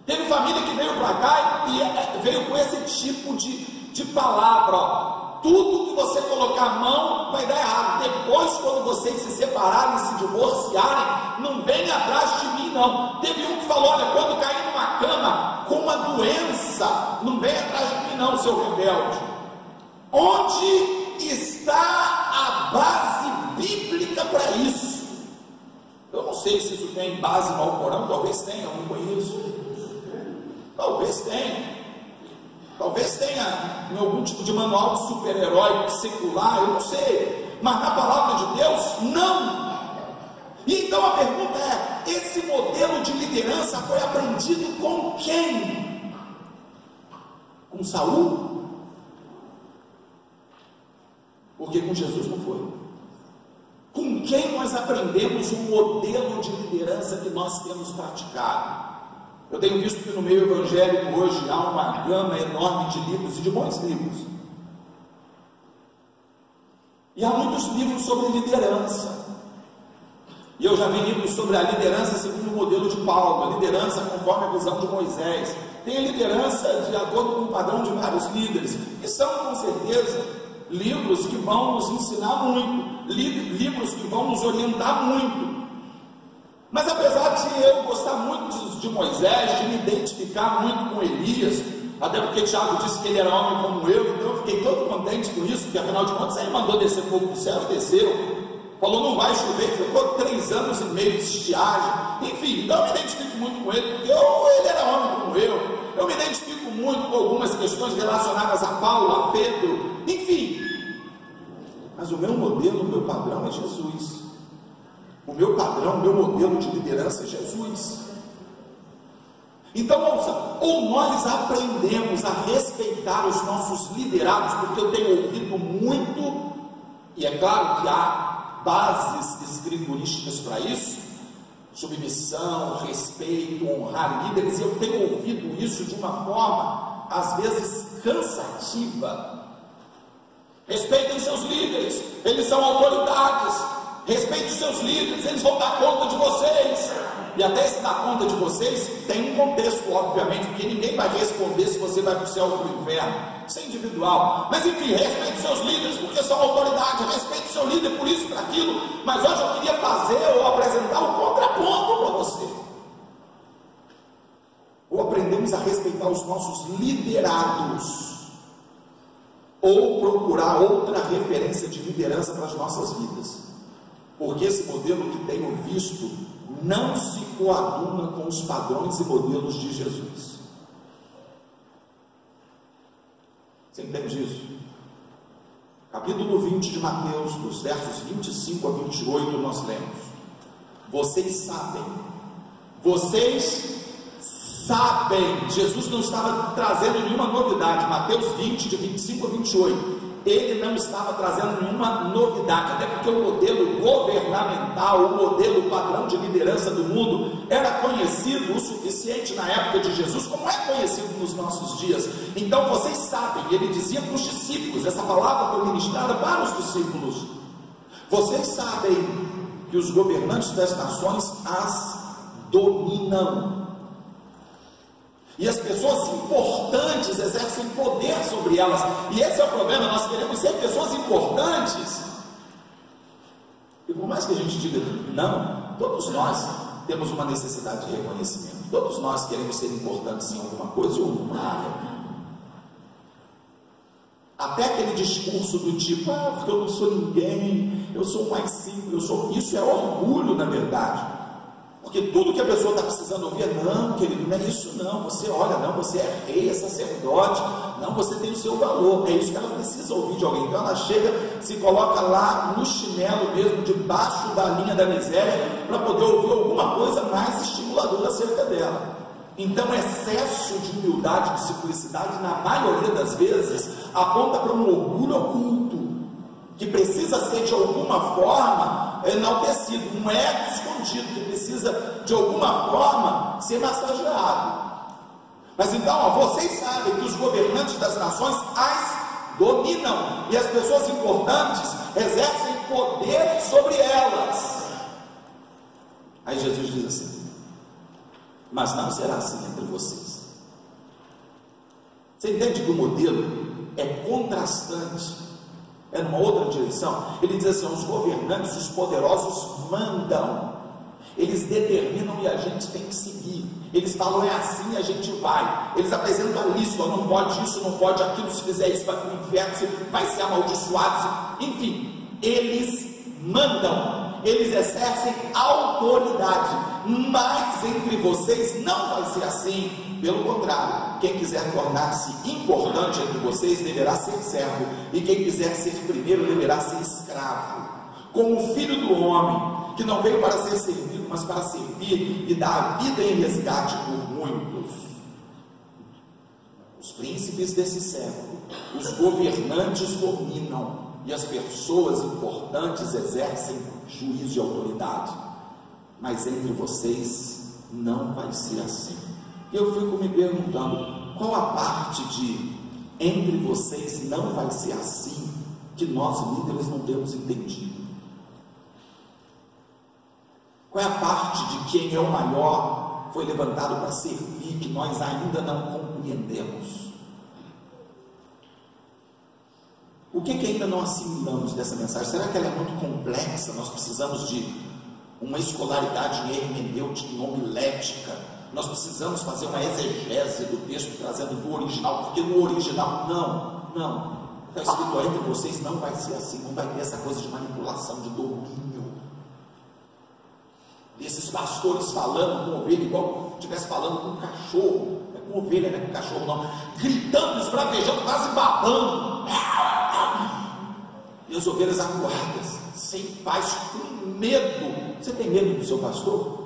Teve família que veio para cá e veio com esse tipo de palavra: ó, tudo que você colocar a mão vai dar errado. Depois, quando vocês se separarem, se divorciarem, não venha atrás de mim, não. Teve um que falou: olha, quando cair numa cama com uma doença, não venha atrás de mim, não, seu rebelde. Onde está a base bíblica para isso? Eu não sei se isso tem base no Alcorão, talvez tenha, eu não conheço. Talvez tenha. Talvez tenha em algum tipo de manual de super-herói secular, eu não sei. Mas na palavra de Deus, não. E então a pergunta é: esse modelo de liderança foi aprendido com quem? Com Saul? Porque com Jesus não foi. Com quem nós aprendemos o modelo de liderança que nós temos praticado? Eu tenho visto que no meio evangélico hoje há uma gama enorme de livros e de bons livros. E há muitos livros sobre liderança. E eu já vi livros sobre a liderança segundo o modelo de Paulo, a liderança conforme a visão de Moisés. Tem a liderança de acordo com o padrão de vários líderes, que são com certeza livros que vão nos ensinar muito, livros que vão nos orientar muito. Mas apesar de eu gostar muito de Moisés, de me identificar muito com Elias, até porque Tiago disse que ele era homem como eu, então eu fiquei todo contente com isso, porque afinal de contas ele mandou descer fogo do céu e desceu. Falou não vai chover, ficou 3 anos e meio de estiagem. Enfim, então eu me identifico muito com ele, porque ele era homem como eu. Eu me identifico muito com algumas questões relacionadas a Paulo, a Pedro, enfim. Mas o meu modelo, o meu padrão é Jesus. O meu padrão, o meu modelo de liderança é Jesus. Então, ouça, ou nós aprendemos a respeitar os nossos liderados, porque eu tenho ouvido muito, e é claro que há bases escriturísticas para isso, submissão, respeito, honrar líderes, e eu tenho ouvido isso de uma forma, às vezes, cansativa. Respeitem seus líderes, eles são autoridades. Respeite os seus líderes, eles vão dar conta de vocês. E até se dar conta de vocês, tem um contexto, obviamente, porque ninguém vai responder se você vai para o céu ou para o inferno. Isso é individual. Mas enfim, respeite seus líderes, porque são autoridade. Respeite seu líder por isso, por aquilo. Mas hoje eu queria fazer ou apresentar um contraponto para você. Ou aprendemos a respeitar os nossos liderados, ou procurar outra referência de liderança para as nossas vidas. Porque esse modelo que tenho visto não se coaduna com os padrões e modelos de Jesus. Você entende isso? Capítulo 20 de Mateus, dos versos 25 a 28, nós lemos: vocês sabem, Jesus não estava trazendo nenhuma novidade. Mateus 20, de 25 a 28, ele não estava trazendo nenhuma novidade, até porque o modelo governamental, o modelo padrão de liderança do mundo era conhecido o suficiente na época de Jesus, como é conhecido nos nossos dias. Então vocês sabem, ele dizia para os discípulos, essa palavra foi ministrada para os discípulos: vocês sabem que os governantes das nações as dominam, e as pessoas importantes exercem poder sobre elas. E esse é o problema, nós queremos ser pessoas importantes, e por mais que a gente diga não, todos nós temos uma necessidade de reconhecimento, todos nós queremos ser importantes em alguma coisa ou alguma área. Até aquele discurso do tipo, porque eu não sou ninguém, eu sou mais simples, eu sou... Isso é orgulho, na verdade. Porque tudo que a pessoa está precisando ouvir é: não, querido, não é isso não, você olha, não, você é rei, é sacerdote, não, você tem o seu valor. É isso que ela precisa ouvir de alguém. Então ela chega, se coloca lá no chinelo mesmo, debaixo da linha da miséria, para poder ouvir alguma coisa mais estimuladora acerca dela. Então excesso de humildade, de simplicidade, na maioria das vezes, aponta para um orgulho oculto, que precisa ser de alguma forma enaltecido, um ego escondido, que precisa de alguma forma ser massageado. Mas então, vocês sabem que os governantes das nações as dominam, e as pessoas importantes exercem poder sobre elas. Aí Jesus diz assim: mas não será assim entre vocês. Você entende que o modelo é contrastante, é numa outra direção? Ele diz assim: os governantes, os poderosos mandam, eles determinam e a gente tem que seguir. Eles falam: é assim, a gente vai. Eles apresentam a lista: não pode isso, não pode aquilo, se fizer isso vai para o inferno, vai ser amaldiçoado. Enfim, eles mandam, eles exercem autoridade. Mas entre vocês não vai ser assim. Pelo contrário, quem quiser tornar-se importante entre vocês deverá ser servo, e quem quiser ser primeiro deverá ser escravo, como o Filho do Homem, que não veio para ser servido, mas para servir e dar a vida em resgate por muitos. Os príncipes desse século, os governantes dominam, e as pessoas importantes exercem juízo e autoridade. Mas entre vocês não vai ser assim. Eu fico me perguntando, qual a parte de entre vocês não vai ser assim que nós líderes não temos entendido? Qual é a parte de quem é o maior, foi levantado para servir, que nós ainda não compreendemos? O que ainda não assimilamos dessa mensagem? Será que ela é muito complexa? Nós precisamos de uma escolaridade em hermenêutica, em homilética. Nós precisamos fazer uma exegese do texto, trazendo do original, porque no original, não. Está escrito: entre vocês não vai ser assim, não vai ter essa coisa de manipulação, de domínio. Desses pastores falando com ovelha, igual se estivesse falando com um cachorro. Não é com ovelha, não é com cachorro não. Gritando, esbravejando, quase babando. E as ovelhas acuadas, sem paz, com medo. Você tem medo do seu pastor?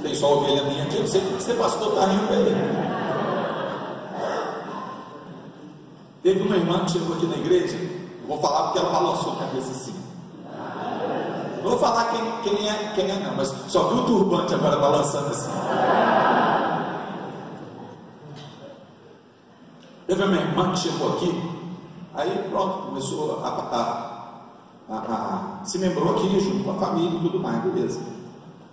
Tem só ovelha minha aqui, não sei porque você pastor está rindo aí. Teve uma irmã que chegou aqui na igreja, eu vou falar porque ela balançou a cabeça assim. Não vou falar quem é não, mas só viu o turbante agora balançando assim. Teve uma irmã que chegou aqui, aí pronto, começou a se membrou aqui junto com a família e tudo mais, beleza.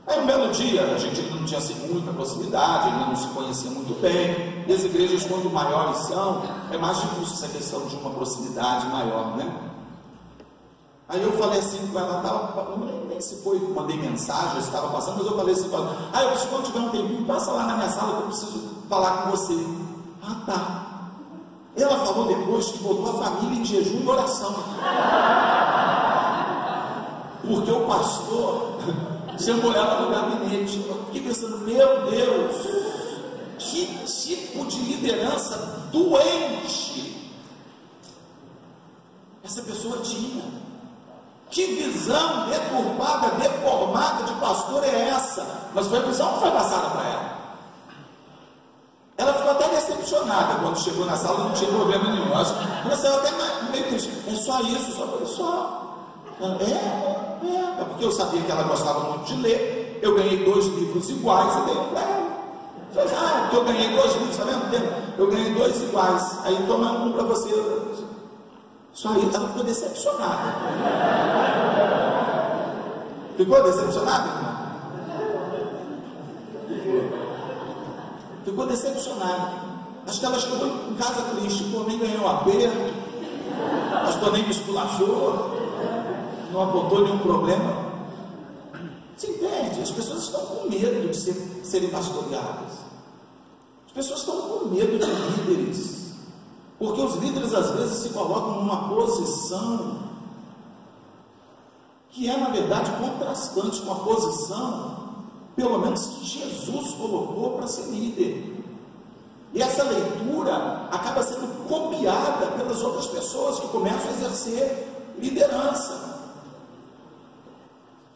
Aí um belo dia, a gente ainda não tinha assim muita proximidade, ainda não se conhecia muito bem, e as igrejas, quando maiores são, é mais difícil essa questão de uma proximidade maior, né? Aí eu falei assim com ela, não lembro nem se foi, mandei mensagem, eu estava passando, mas eu falei assim, eu preciso, quando tiver um tempinho, passa lá na minha sala que eu preciso falar com você. Ah, tá. Ela falou depois que botou a família em jejum e oração, porque o pastor chamou ela no gabinete. Eu fiquei pensando, meu Deus, que tipo de liderança doente essa pessoa tinha. Que visão deturpada, deformada de pastor é essa? Mas foi a visão que foi passada para ela. Ela ficou até decepcionada quando chegou na sala, não tinha problema nenhum. Ela saiu até meio triste. É só isso, só foi só. É porque eu sabia que ela gostava muito de ler. Eu ganhei 2 livros iguais e dei para ela. Porque eu ganhei 2 livros, está vendo? Eu ganhei 2 iguais. Aí toma um para você. Só aí ela ficou decepcionada. Ficou decepcionada, irmão? Ficou decepcionada. Acho que ela chegou em casa triste. Pô, nem ganhou aperto. Pastor nem me esculachou. Não apontou nenhum problema. Você entende? As pessoas estão com medo de serem pastoreadas. As pessoas estão com medo de líderes. Porque os líderes às vezes se colocam numa posição que é na verdade contrastante com a posição, pelo menos que Jesus colocou para ser líder. E essa leitura acaba sendo copiada pelas outras pessoas que começam a exercer liderança.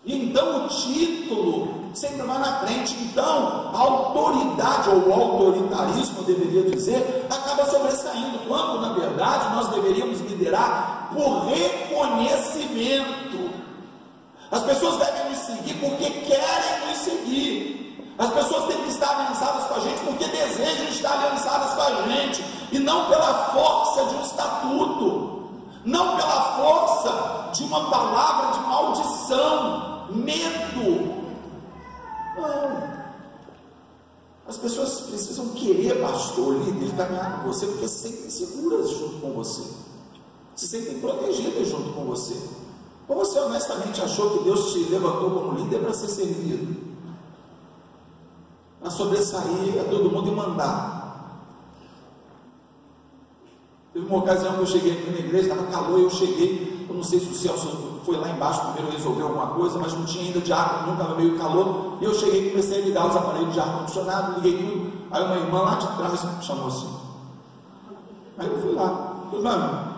E então o título sempre vai na frente. Então a autoridade ou o autoritarismo, eu deveria dizer, acaba sobressaindo, quando na verdade nós deveríamos liderar por reconhecimento. As pessoas devem nos seguir porque querem nos seguir. As pessoas têm que estar aliançadas com a gente porque desejam estar aliançadas com a gente, e não pela força de um estatuto, não pela força de uma palavra de maldição, medo. Não. As pessoas precisam querer, pastor, líder, caminhar com você, porque se sentem seguras junto com você, se sentem protegidas junto com você. Ou você honestamente achou que Deus te levantou como líder para ser servido, para sobressair a todo mundo e mandar? Teve uma ocasião que eu cheguei aqui na igreja, estava calor, e eu cheguei, eu não sei se o Celso foi lá embaixo primeiro resolver alguma coisa, mas não tinha ainda de ar, não estava meio calor, e eu cheguei e comecei a ligar os aparelhos de ar-condicionado, liguei tudo. Aí uma irmã lá de trás me chamou assim. Aí eu fui lá, falei, mano,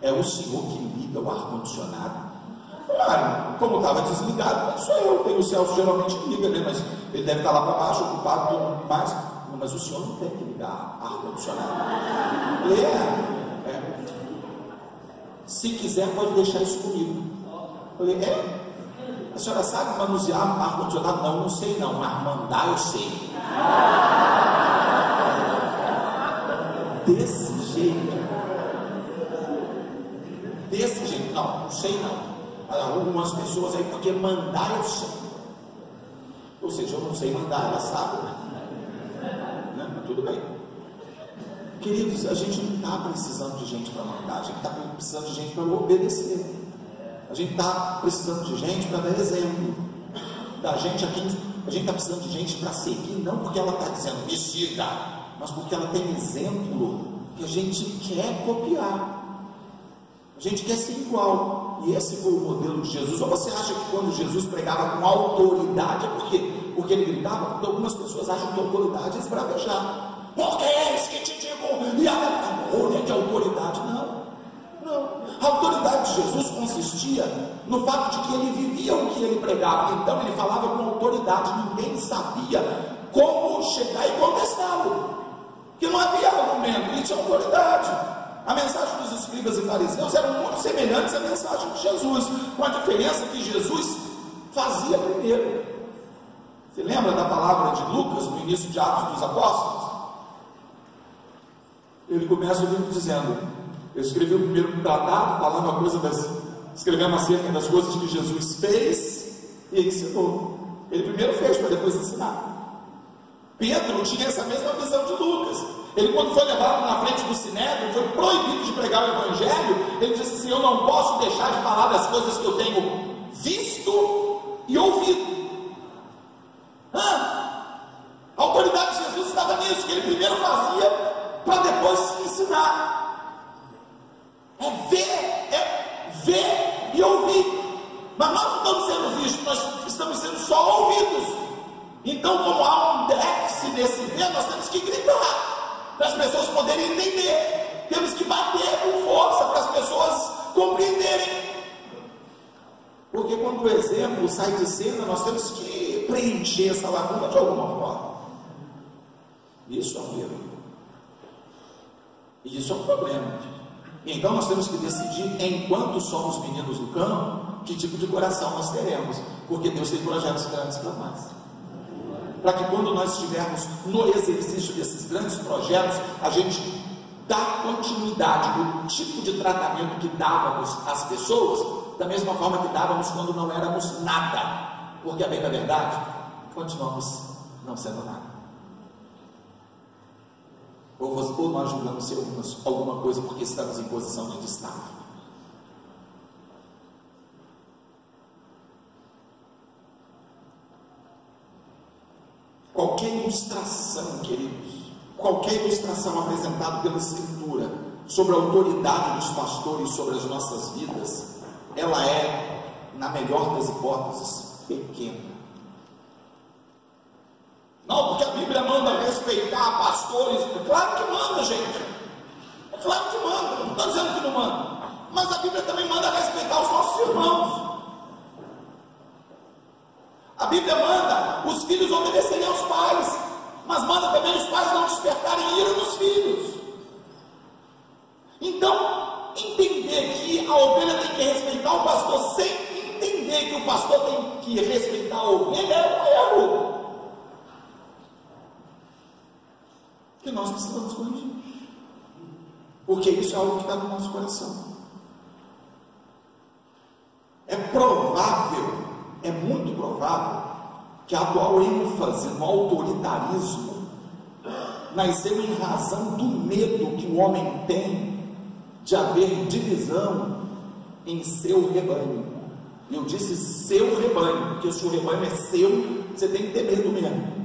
é o senhor que liga o ar-condicionado? Claro, como estava desligado, não sou eu, tem o Celso geralmente liga, né? Mas ele deve estar lá para baixo, ocupado, tudo mais. Mas o senhor não tem que ligar ar-condicionado. Se quiser, pode deixar isso comigo. Falei, a senhora sabe manusear ar-condicionado? Não, não sei não, mas mandar eu sei. Desse jeito, não sei não. Algumas pessoas aí, porque mandar eu sei. Ou seja, eu não sei mandar, ela sabe, né? Mas tudo bem. Queridos, a gente não está precisando de gente para mandar, a gente está precisando de gente para obedecer. A gente está precisando de gente para dar exemplo. A gente está precisando de gente para seguir, não porque ela está dizendo me siga, mas porque ela tem exemplo que a gente quer copiar. A gente quer ser igual. E esse foi o modelo de Jesus. Ou você acha que quando Jesus pregava com autoridade, é porque ele gritava? Porque algumas pessoas acham que autoridade é esbravejar. Porque é isso que te digo. E amor é de autoridade. Não. A autoridade de Jesus consistia no fato de que ele vivia o que ele pregava. Então ele falava com autoridade. Ninguém sabia como chegar e contestá-lo. Porque não havia argumento. Ele tinha autoridade. A mensagem dos escribas e fariseus era muito semelhante à mensagem de Jesus, com a diferença que Jesus fazia primeiro. Você lembra da palavra de Lucas, no início de Atos dos Apóstolos? Ele começa o livro dizendo, eu escrevi o primeiro tratado, escrevendo acerca das coisas que Jesus fez e ensinou. Ele primeiro fez, para depois ensinar. Pedro tinha essa mesma visão de Lucas. Ele, quando foi levado na frente do Sinédrio, foi proibido de pregar o Evangelho. Ele disse assim, eu não posso deixar de falar das coisas que eu tenho visto e ouvido. A autoridade de Jesus estava nisso, que ele primeiro fazia para depois ensinar. É ver e ouvir. Mas nós não estamos sendo vistos, nós estamos sendo só ouvidos. Então, como há um déficit desse ver, nós temos que gritar para as pessoas poderem entender. Temos que bater com força para as pessoas compreenderem. Pedro sai de cena, nós temos que preencher essa lacuna de alguma forma. Isso é um erro. E isso é um problema. Então nós temos que decidir, enquanto somos meninos do campo, que tipo de coração nós teremos, porque Deus tem projetos grandes para nós. Para que quando nós estivermos no exercício desses grandes projetos, a gente dá continuidade no tipo de tratamento que dávamos às pessoas, da mesma forma que dávamos quando não éramos nada, porque a bem da verdade, continuamos não sendo nada. Ou nós julgamos ser alguma coisa porque estamos em posição de destaque. Qualquer ilustração, queridos, qualquer ilustração apresentada pela Escritura sobre a autoridade dos pastores sobre as nossas vidas, ela é, na melhor das hipóteses, pequena. Não, porque a Bíblia manda respeitar pastores. Claro que manda, gente. É claro que manda. Não estou dizendo que não manda. Mas a Bíblia também manda respeitar os nossos irmãos. A Bíblia manda os filhos obedecerem aos pais. Mas manda também os pais não despertarem ira nos filhos. Então, entender que a ovelha tem que respeitar o pastor sem entender que o pastor tem que respeitar a ovelha é um erro. Que nós precisamos corrigir, porque isso é algo que está no nosso coração. É provável, é muito provável, que a atual ênfase no autoritarismo nasceu em razão do medo que o homem tem de haver divisão em seu rebanho. E eu disse seu rebanho, porque se o rebanho é seu, você tem que ter medo mesmo.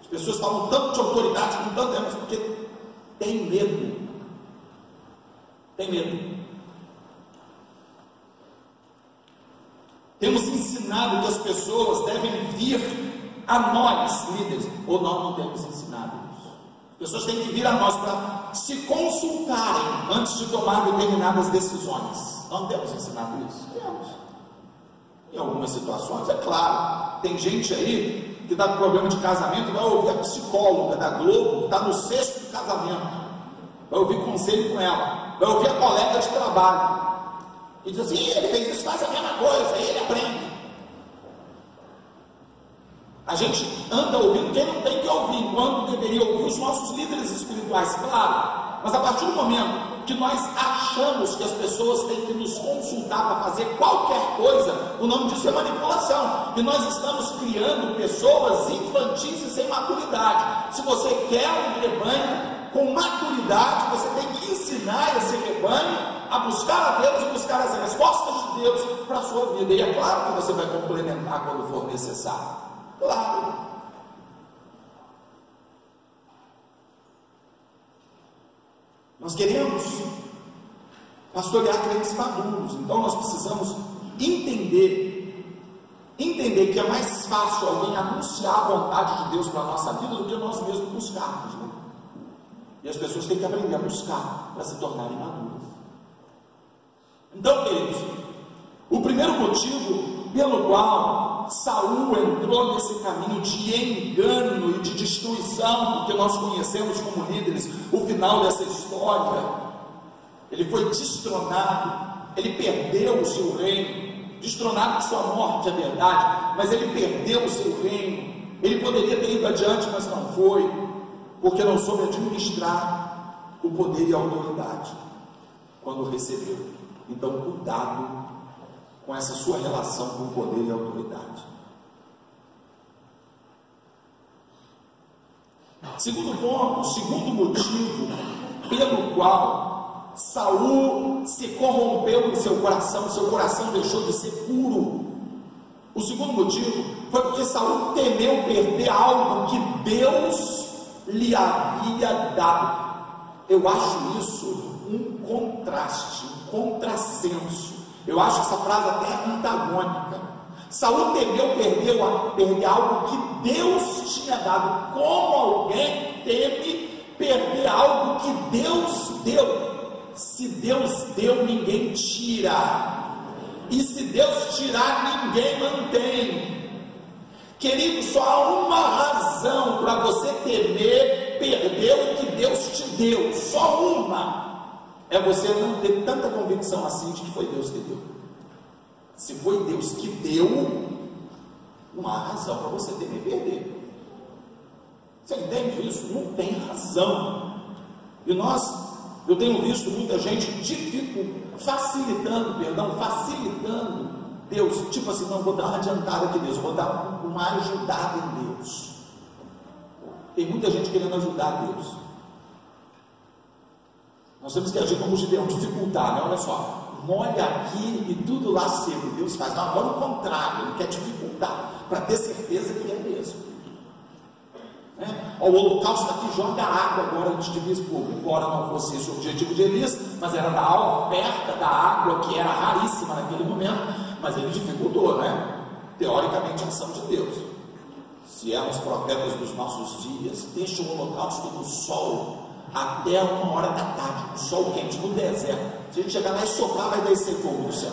As pessoas falam tanto de autoridade com tanto ênfase porque tem medo. Tem medo. Temos ensinado que as pessoas devem vir a nós, líderes, ou nós não temos ensinado isso. As pessoas têm que vir a nós para se consultarem antes de tomar determinadas decisões. Nós não temos ensinado isso? Temos. Em algumas situações, é claro. Tem gente aí que está com problema de casamento, vai ouvir a psicóloga da Globo, está no 6º casamento, vai ouvir conselho com ela, vai ouvir a colega de trabalho, e diz assim, ele fez isso, faz a mesma coisa, aí ele aprende. A gente anda ouvindo quem não tem que ouvir, quando deveria ouvir os nossos líderes espirituais, claro, mas a partir do momento que nós achamos que as pessoas têm que nos consultar para fazer qualquer coisa, o nome disso é manipulação, e nós estamos criando pessoas infantis e sem maturidade. Se você quer um rebanho com maturidade, você tem que ensinar esse rebanho a buscar a Deus e buscar as respostas de Deus para a sua vida, e é claro que você vai complementar quando for necessário, claro. Nós queremos pastorear crentes maduros, então nós precisamos entender que é mais fácil alguém anunciar a vontade de Deus para a nossa vida do que nós mesmos buscarmos, né? E as pessoas têm que aprender a buscar para se tornarem maduras. Então, queridos, o primeiro motivo pelo qual Saul entrou nesse caminho de engano e de destruição, porque nós conhecemos como líderes o final dessa história, ele foi destronado, ele perdeu o seu reino, destronado de sua morte, é verdade, mas ele perdeu o seu reino. Ele poderia ter ido adiante, mas não foi, porque não soube administrar o poder e a autoridade quando recebeu. Então, cuidado com essa sua relação com o poder e a autoridade. Segundo ponto, segundo motivo pelo qual Saul se corrompeu no seu coração deixou de ser puro. O segundo motivo foi porque Saul temeu perder algo que Deus lhe havia dado. Eu acho isso um contraste, um contrassenso. Eu acho essa frase até antagônica. Saul temeu perder algo que Deus tinha dado. Como alguém teme perder algo que Deus deu? Se Deus deu, ninguém tira. E se Deus tirar, ninguém mantém. Querido, só há uma razão para você temer perder o que Deus te deu, só uma: é você não ter tanta convicção assim de que foi Deus que deu. Se foi Deus que deu, não há razão para você temer perder. Você entende isso? Não tem razão. E eu tenho visto muita gente facilitando Deus, tipo assim, não, vou dar uma adiantada aqui Deus, vou dar uma ajudada em Deus. Tem muita gente querendo ajudar Deus. Nós temos que agir como Gideão, dificultar, né? Olha só, molha aqui e tudo lá seco, Deus faz. Não, agora o contrário, Ele quer dificultar, para ter certeza que é mesmo. O holocausto aqui joga água agora antes de vir, embora não fosse esse o objetivo de Elias, mas era dar a oferta da água, que era raríssima naquele momento, mas ele dificultou, né? Teoricamente a ação de Deus. Se eram os profetas dos nossos dias, deixa o holocausto no sol até 1h da tarde, no sol quente, no deserto. Se a gente chegar lá e soprar, vai descer fogo do céu.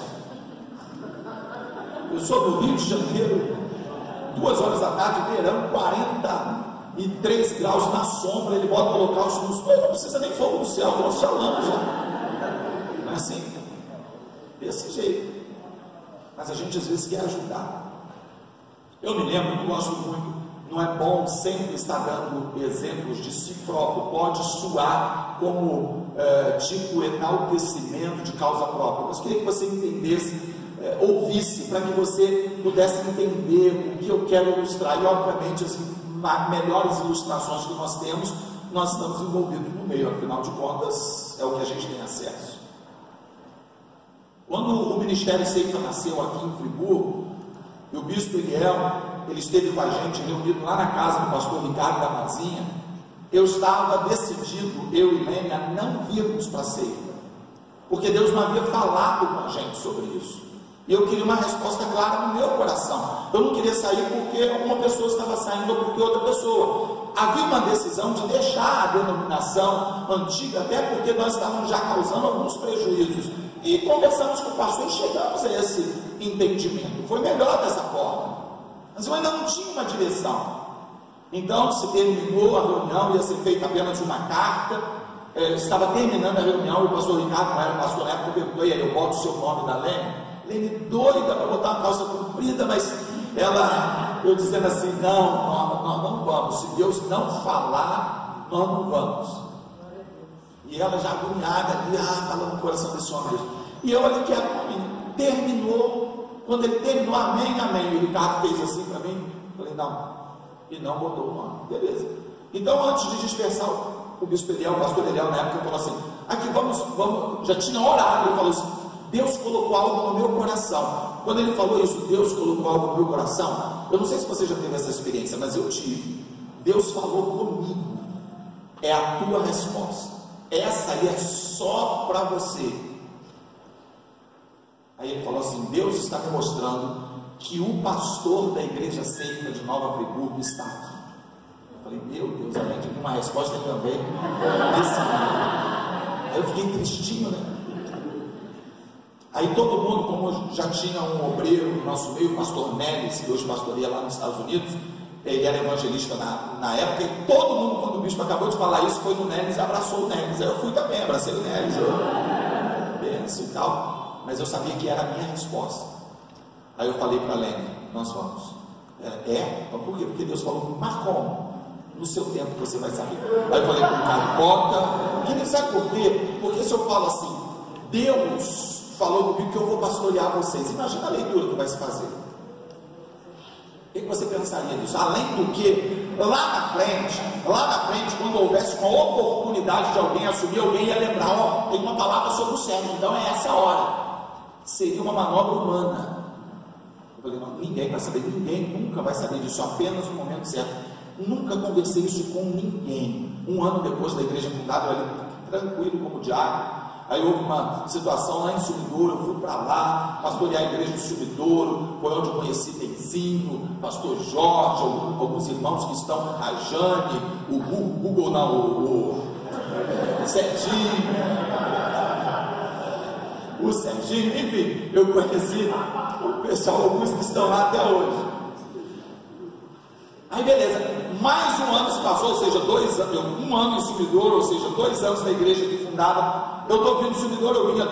Eu sou do Rio de Janeiro, 2h da tarde, verão, 43 graus na sombra, ele bota o holocausto no sol, não precisa nem fogo do céu, nós falamos já. Não é assim? Desse jeito. Mas a gente às vezes quer ajudar. Eu me lembro que gosto muito, não é bom sempre estar dando exemplos de si próprio, pode soar como tipo enaltecimento de causa própria, mas queria que você entendesse, ouvisse, para que você pudesse entender o que eu quero ilustrar. E obviamente as melhores ilustrações que nós temos, nós estamos envolvidos no meio, afinal de contas é o que a gente tem acesso. Quando o Ministério Ceifa nasceu aqui em Friburgo, e o bispo Eliel, ele esteve com a gente reunido lá na casa do pastor Ricardo da Mazinha, eu estava decidido, eu e Lênia, a não virmos para a Ceifa, porque Deus não havia falado com a gente sobre isso, e eu queria uma resposta clara no meu coração. Eu não queria sair porque uma pessoa estava saindo ou porque outra pessoa. Havia uma decisão de deixar a denominação antiga, até porque nós estávamos já causando alguns prejuízos, e conversamos com o pastor e chegamos a esse entendimento. Foi melhor dessa forma, mas eu ainda não tinha uma direção. Então se terminou a reunião, ia ser feita apenas uma carta. Estava terminando a reunião, o pastor Ricardo, não era o pastor na época, perguntou: e aí, eu boto o seu nome da Lene doida para botar uma calça comprida, mas eu dizendo assim: não, nós não vamos, se Deus não falar, nós não vamos. E ela já agoniada ali, falando no coração desse homem. E eu ali quieto para mim. Terminou, quando ele terminou, amém, amém. E o Ricardo fez assim para mim, falei: não, e não botou o nome, beleza. Então, antes de dispersar, o bispo Eliel, o pastor Eliel, na época, falou assim: aqui vamos, já tinha orado, ele falou assim: Deus colocou algo no meu coração. Quando ele falou isso, Deus colocou algo no meu coração, eu não sei se você já teve essa experiência, mas eu tive. Deus falou comigo: é a tua resposta, essa aí é só para você. Aí ele falou assim: Deus está me mostrando que o pastor da igreja Ceifa de Nova Friburgo está aqui. Eu falei: meu Deus, a gente tem uma resposta também desse momento. Aí eu fiquei tristinho, né? Aí todo mundo, como já tinha um obreiro no nosso meio, o pastor Nelis, que hoje pastoreia lá nos Estados Unidos, ele era evangelista na época, e todo mundo, quando o bispo acabou de falar isso, foi no Nelis e abraçou o Nelis. Aí eu fui também, abracei o Nelis, benção e tal, mas eu sabia que era a minha resposta. Aí eu falei para a Lene: nós vamos. Mas por quê? Porque Deus falou: mas como? No seu tempo você vai saber. Aí eu falei para o cara: bota. Querido, sabe por quê? Porque se eu falo assim: Deus falou comigo que eu vou pastorear vocês, imagina a leitura que vai se fazer. O que você pensaria disso? Além do que, lá na frente, quando houvesse uma oportunidade de alguém assumir, alguém ia lembrar: tem uma palavra sobre o Sérgio, então é essa hora. Seria uma manobra humana. Eu falei: não, ninguém vai saber, ninguém nunca vai saber disso, apenas no momento certo. Nunca conversei isso com ninguém. Um ano depois da igreja fundada, eu ali tranquilo como diário. Aí houve uma situação lá em Sumidouro, eu fui para lá, pastorear a igreja de Sumidouro, foi onde eu conheci Benzinho, pastor Jorge, alguns irmãos que estão, a Jane, o Google, não, o Serginho, o o Serginho, enfim, eu conheci o pessoal, alguns que estão lá até hoje. Aí beleza, mais um ano se passou, ou seja, 2 anos, um ano em Sumidouro, ou seja, 2 anos na igreja aqui fundada. Eu estou vindo em Sumidouro, eu vinha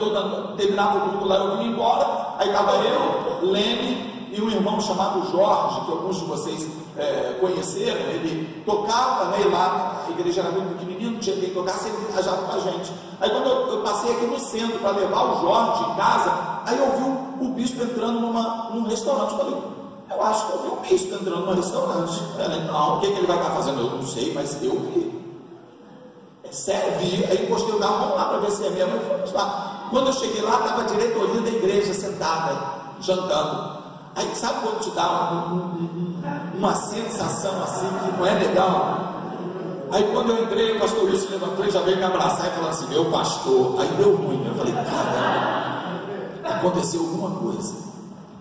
terminava o culto lá, eu vinha embora. Aí estava eu, Lene e um irmão chamado Jorge, que alguns de vocês conheceram. Ele tocava, né, e lá a igreja era muito pequenininha, não tinha quem tocasse, ele viajava com a gente. Aí quando eu passei aqui no centro para levar o Jorge em casa, aí eu vi o bispo entrando num restaurante. Eu falei, eu acho que eu vi um bispo entrando num restaurante. Ela, não, o que ele vai estar fazendo? Eu não sei, mas eu vi. É sério, vi. Aí encostei o carro, vamos lá para ver se é mesmo. Eu fomos lá. Quando eu cheguei lá, estava a diretoria da igreja sentada, jantando. Aí sabe quando te dá uma sensação assim que não é legal? Aí quando eu entrei, o pastor Wilson levantou e já veio me abraçar e falou assim, meu pastor. Aí deu ruim. Eu falei, cara, aconteceu alguma coisa.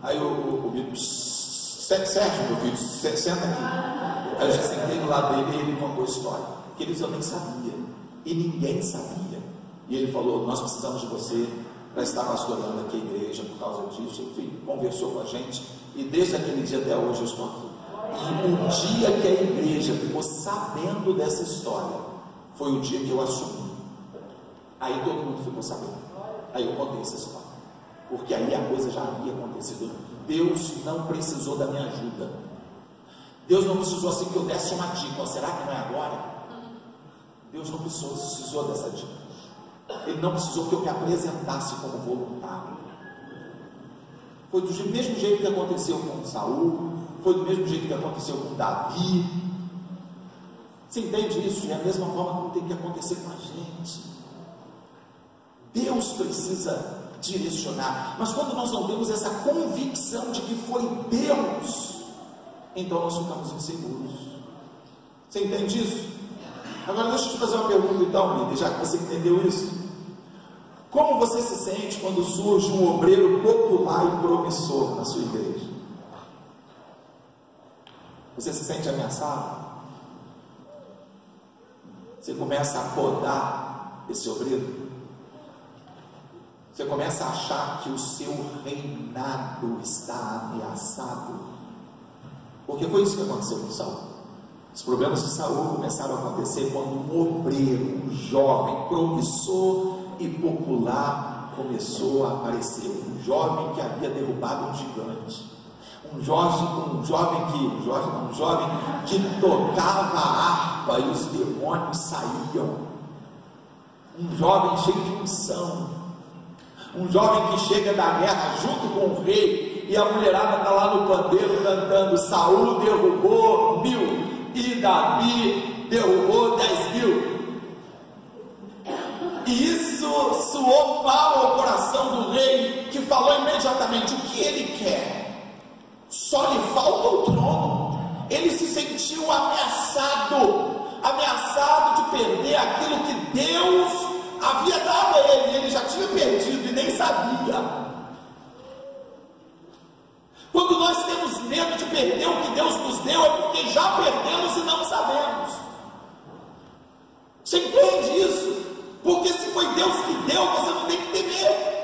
Aí o bispo, Sérgio, meu filho, senta aqui. Aí eu já sentei do lado dele e ele contou a história. Que eles eu nem sabia. E ninguém sabia. E ele falou, nós precisamos de você para estar pastorando aqui a igreja por causa disso. Enfim, conversou com a gente. E desde aquele dia até hoje eu estou aqui. E o dia que a igreja ficou sabendo dessa história, foi o dia que eu assumi. Aí todo mundo ficou sabendo. Aí eu contei essa história. Porque aí a coisa já havia acontecido. Deus não precisou da minha ajuda. Deus não precisou assim que eu desse uma dica. Será que não é agora? Deus não precisou dessa dica. Ele não precisou que eu me apresentasse como voluntário. Foi do mesmo jeito que aconteceu com Saul. Foi do mesmo jeito que aconteceu com Davi. Você entende isso? É a mesma forma que tem que acontecer com a gente. Deus precisa direcionar, mas quando nós não temos essa convicção de que foi Deus, então nós ficamos inseguros. Você entende isso? Agora deixa eu te fazer uma pergunta então, Lídia, já que você entendeu isso. Como você se sente quando surge um obreiro popular e promissor na sua igreja? Você se sente ameaçado? Você começa a podar esse obreiro? Você começa a achar que o seu reinado está ameaçado. Porque foi isso que aconteceu com Saul. Os problemas de Saul começaram a acontecer quando um obreiro, um jovem, promissor e popular começou a aparecer. Um jovem que havia derrubado um gigante. Um jovem que tocava a harpa e os demônios saíam. Um jovem cheio de unção. Um jovem que chega da guerra junto com o rei, e a mulherada está lá no pandeiro cantando: Saul derrubou 1000 e Davi derrubou 10.000. E isso soou mal ao coração do rei, que falou imediatamente o que ele quer. Só lhe falta o trono. Ele se sentiu ameaçado de perder aquilo que Deus havia dado a ele. Ele já tinha perdido e nem sabia. Quando nós temos medo de perder o que Deus nos deu, é porque já perdemos e não sabemos. Você entende isso? Porque se foi Deus que deu, você não tem que temer.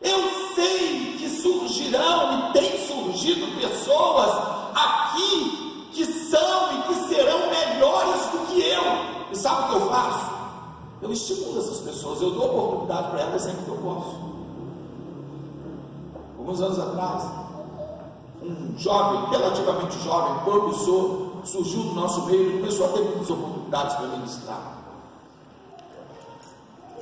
Eu sei que surgirão e tem surgido pessoas aqui que são e que serão melhores do que eu. E sabe o que eu faço? Eu estimulo essas pessoas, eu dou oportunidade para elas sempre que eu posso. Alguns anos atrás, um jovem, relativamente jovem, promissor, surgiu do nosso meio e começou a ter muitas oportunidades para ministrar.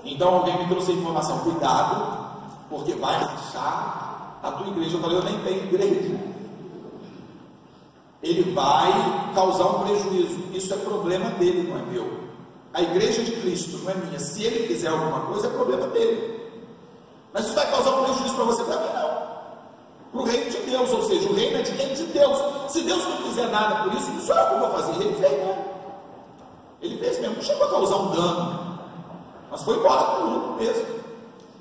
Então alguém me trouxe a informação: cuidado, porque vai achar a tua igreja. Eu falei: eu nem tenho igreja. Ele vai causar um prejuízo. Isso é problema dele, não é meu. A igreja de Cristo não é minha. Se ele fizer alguma coisa, é problema dele. Mas isso vai causar um prejuízo para você, para mim não. Para o reino de Deus, ou seja, o reino é de quem? De Deus. Se Deus não fizer nada por isso, não sou eu que vou fazer. Ele fez mesmo. Ele fez mesmo. Não chegou a causar um dano, mas foi embora com o grupo mesmo,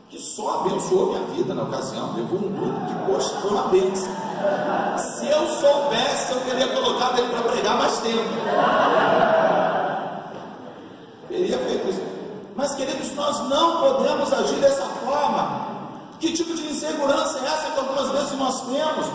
que só abençoou minha vida na ocasião. Levou um grupo que, poxa, foi uma bênção. Se eu soubesse, eu teria colocado ele para pregar mais tempo. Teria feito isso. Mas, queridos, nós não podemos agir dessa forma. Que tipo de insegurança é essa que algumas vezes nós temos?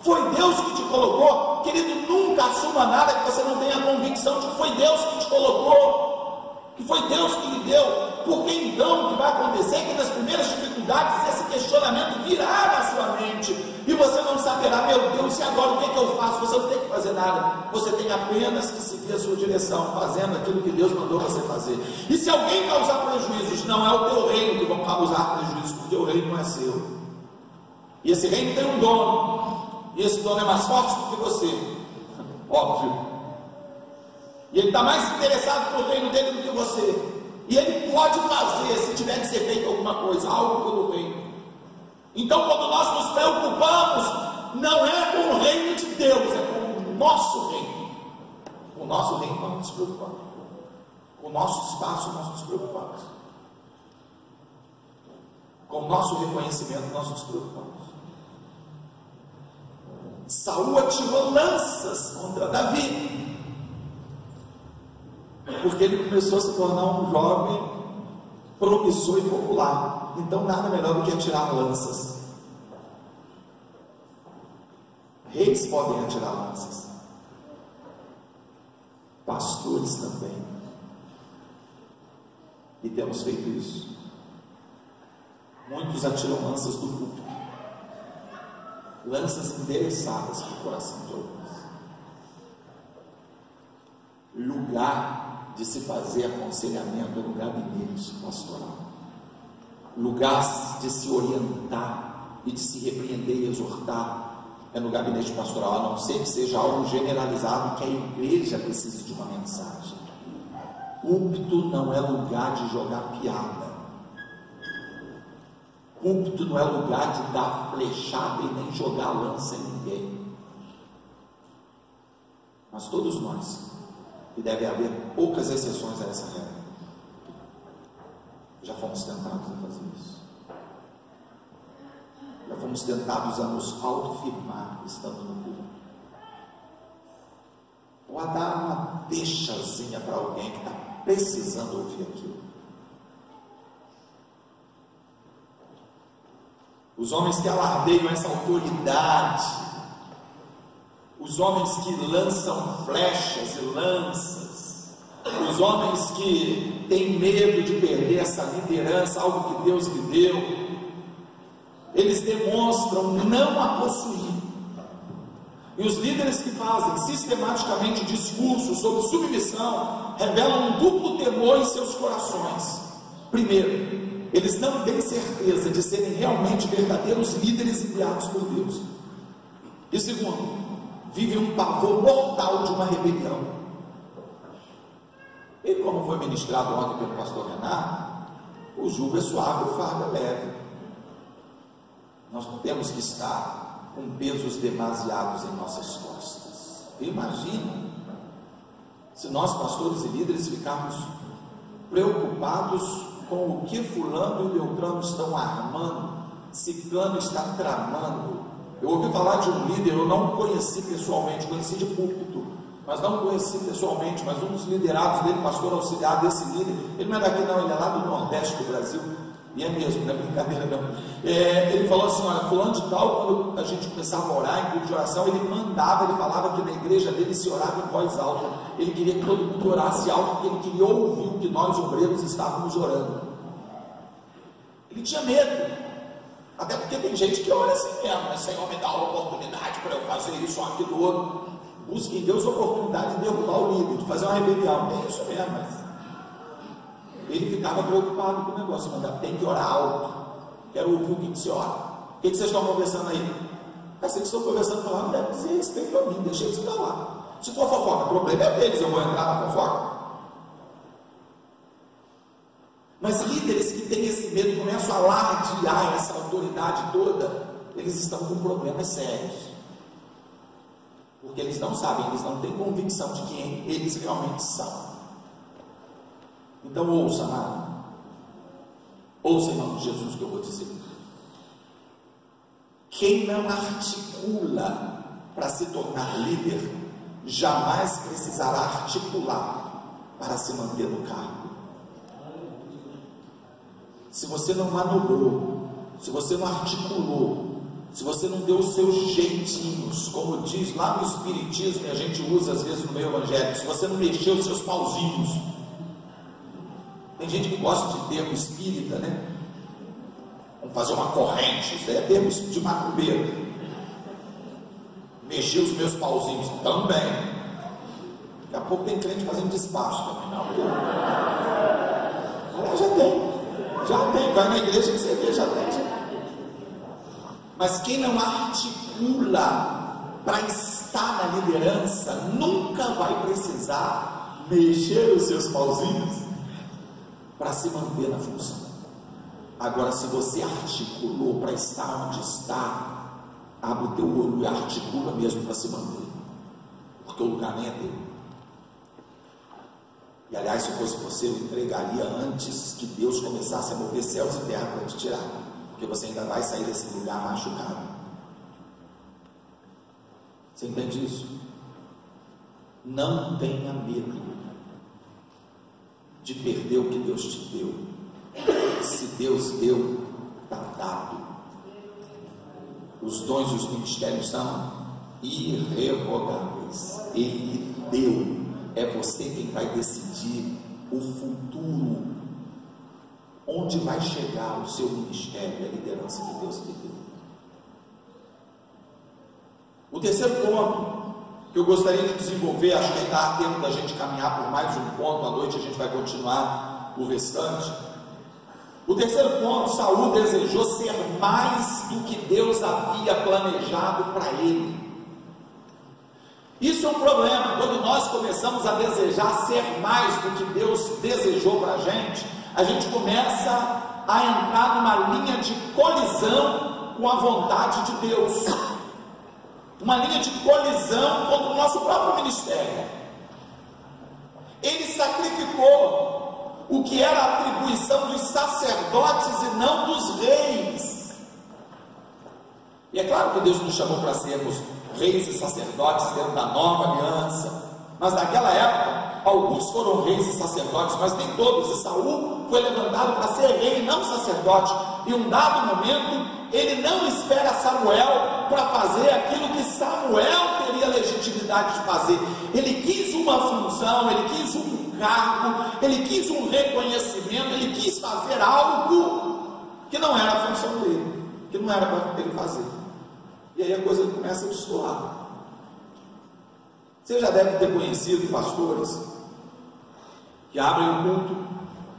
Foi Deus que te colocou? Querido, nunca assuma nada que você não tenha convicção de que foi Deus que te colocou, que foi Deus que lhe deu. Porque então o que vai acontecer é que nas primeiras dificuldades esse questionamento virá na sua mente e você não saberá, meu Deus, e agora o que é que eu faço? Você não tem que fazer nada, você tem apenas que seguir a sua direção, fazendo aquilo que Deus mandou você fazer. E se alguém causar prejuízos, não é o teu reino que vão causar prejuízos, porque o reino não é seu. E esse reino tem um dono, e esse dono é mais forte do que você, óbvio. E ele está mais interessado no reino dele do que você. E ele pode fazer, se tiver que ser feito alguma coisa, algo pelo reino. Então, quando nós nos preocupamos, não é com o reino de Deus, é com o nosso reino. Com o nosso reino nós nos preocupamos. Com o nosso espaço nós nos preocupamos. Com o nosso reconhecimento nós nos preocupamos. Saul atirou lanças contra Davi, porque ele começou a se tornar um jovem promissor e popular. Então nada melhor do que atirar lanças. Reis podem atirar lanças, pastores também, e temos feito isso. Muitos atiram lanças do púlpito, lanças endereçadas para o coração de alguns. Lugar de se fazer aconselhamento no gabinete pastoral, lugar de se orientar e de se repreender e exortar é no gabinete pastoral, a não ser que seja algo generalizado, que a igreja precise de uma mensagem. Púlpito não é lugar de jogar piada, púlpito não é lugar de dar flechada e nem jogar lança em ninguém. Mas todos nós, e deve haver poucas exceções a essa regra, já fomos tentados a fazer isso. Já fomos tentados a nos autoafirmar estando no culto, ou a dar uma deixazinha para alguém que está precisando ouvir aquilo. Os homens que alardeiam essa autoridade, os homens que lançam flechas e lanças, os homens que têm medo de perder essa liderança, algo que Deus lhe deu, eles demonstram não a possuir. E os líderes que fazem sistematicamente discursos sobre submissão revelam um duplo temor em seus corações. Primeiro, eles não têm certeza de serem realmente verdadeiros líderes enviados por Deus. E segundo, vivem um pavor mortal de uma rebelião. E como foi ministrado ontem pelo pastor Renato, o jugo é suave, o fardo é leve. Nós não temos que estar com pesos demasiados em nossas costas. Imagina se nós, pastores e líderes, ficarmos preocupados com o que fulano e beltrano estão armando, ciclano está tramando. Eu ouvi falar de um líder, eu não conheci pessoalmente, conheci de púlpito, mas não conheci pessoalmente, mas um dos liderados dele, pastor auxiliar desse líder, ele não é daqui não, ele é lá do Nordeste do Brasil, e é mesmo, não é brincadeira não. Ele falou assim, olha, fulano de tal, quando a gente começava a orar em culto de oração, ele mandava, ele falava que na igreja dele se orava em voz alta, ele queria que todo mundo orasse alto, porque ele queria ouvir o que nós obreiros estávamos orando. Ele tinha medo. Até porque tem gente que olha assim mesmo, né? Senhor, me dá uma oportunidade para eu fazer isso ou aquilo outro. Busque em Deus a oportunidade de derrubar o líder, de fazer uma rebelião. É isso mesmo, mas ele ficava preocupado com o negócio, mas tem que orar alto. Quero ouvir o que você ora. O que vocês estão conversando aí? Vocês estão conversando lá, não deve dizer respeito a mim, deixa eles para lá. Se for fofoca, o problema é deles, eu vou entrar na fofoca. Mas líderes que têm esse medo, começam a alardear essa autoridade toda, eles estão com problemas sérios. Porque eles não sabem, eles não têm convicção de quem eles realmente são. Então ouça, amado. Ouça em nome de Jesus o que eu vou dizer. Quem não articula para se tornar líder, jamais precisará articular para se manter no cargo. se você não manobrou, se você não articulou, se você não deu os seus jeitinhos, como diz lá no Espiritismo, e a gente usa às vezes no meio evangélico, se você não mexeu os seus pauzinhos. Tem gente que gosta de termo espírita, né? Vamos fazer uma corrente, isso é termo de macumbeiro. Mexer os meus pauzinhos também. Daqui a pouco tem crente fazendo despacho também. Não, já tem, vai na igreja que você vê, já tem. Mas quem não articula para estar na liderança, nunca vai precisar mexer os seus pauzinhos para se manter na função. Agora, se você articulou para estar onde está, abre o teu olho e articula mesmo para se manter, porque o lugar nem é teu. E aliás, se fosse você, eu entregaria antes que Deus começasse a mover céus e terra para te tirar, porque você ainda vai sair desse lugar machucado. Você entende isso? Não tenha medo de perder o que Deus te deu. Se Deus deu, está dado. Os dons e os ministérios são irrevogáveis. Ele deu. É você quem vai decidir o futuro, onde vai chegar o seu ministério e a liderança que Deus te deu. O terceiro ponto que eu gostaria de desenvolver, acho que ainda há tempo da gente caminhar por mais um ponto, à noite a gente vai continuar o restante. O terceiro ponto, Saul desejou ser mais do que Deus havia planejado para ele. Isso é um problema. Quando nós começamos a desejar ser mais do que Deus desejou para a gente começa a entrar numa linha de colisão com a vontade de Deus, uma linha de colisão contra o nosso próprio ministério. Ele sacrificou o que era a atribuição dos sacerdotes e não dos reis. E é claro que Deus nos chamou para sermos reis e sacerdotes dentro da nova aliança, mas naquela época alguns foram reis e sacerdotes, mas nem todos. E Saul foi levantado para ser rei e não sacerdote. Em um dado momento ele não espera Samuel para fazer aquilo que Samuel teria legitimidade de fazer. Ele quis uma função, ele quis um cargo, ele quis um reconhecimento, ele quis fazer algo que não era a função dele, que não era para ele fazer. E aí a coisa começa a destoar. Você já deve ter conhecido pastores que abrem o culto,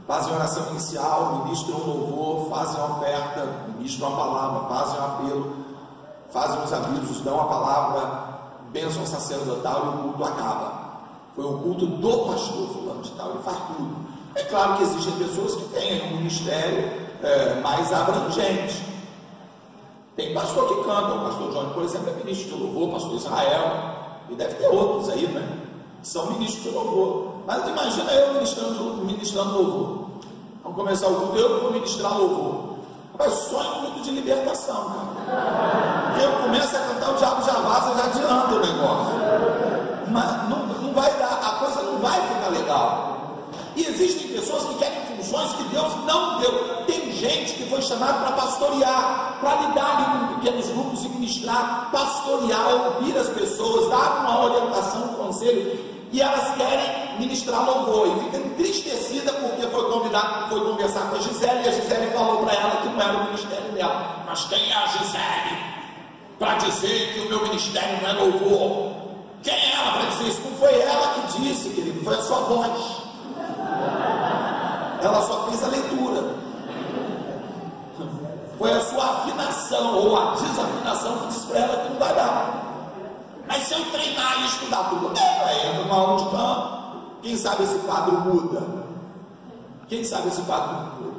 fazem oração inicial, ministram um louvor, fazem uma oferta, ministram uma palavra, fazem um apelo, fazem os avisos, dão a palavra, bênção sacerdotal e o culto acaba. Foi o culto do pastor fulano de tal, ele faz tudo. É claro que existem pessoas que têm um ministério mais abrangente. Tem pastor que canta, o pastor Johnny, por exemplo, é ministro de louvor, o pastor Israel, e deve ter outros aí, né? Que são ministros de louvor. Mas imagina eu ministrando louvor. Vamos começar o culto, eu vou ministrar louvor. Rapaz, só em culto de libertação, cara. Eu começo a cantar, o diabo já vaza, já adianta o negócio. Mas não vai dar, a coisa não vai ficar legal. E existem pessoas que querem funções que Deus não deu. Tem gente que foi chamada para pastorear, para lidar ali com pequenos grupos e ministrar, pastorear, ouvir as pessoas, dar uma orientação, um conselho, e elas querem ministrar louvor, e fica entristecida porque foi conversar com a Gisele, e a Gisele falou para ela que não era o ministério dela. Mas quem é a Gisele para dizer que o meu ministério não é louvor? Quem é ela para dizer isso? Não foi ela que disse, querido, foi a sua voz. Ela só fez a leitura. Foi a sua afinação ou a desafinação que disse para ela que não vai dar. Mas se eu treinar e estudar tudo bem, aí entra uma aula de campo. Quem sabe esse quadro muda? Quem sabe esse quadro muda?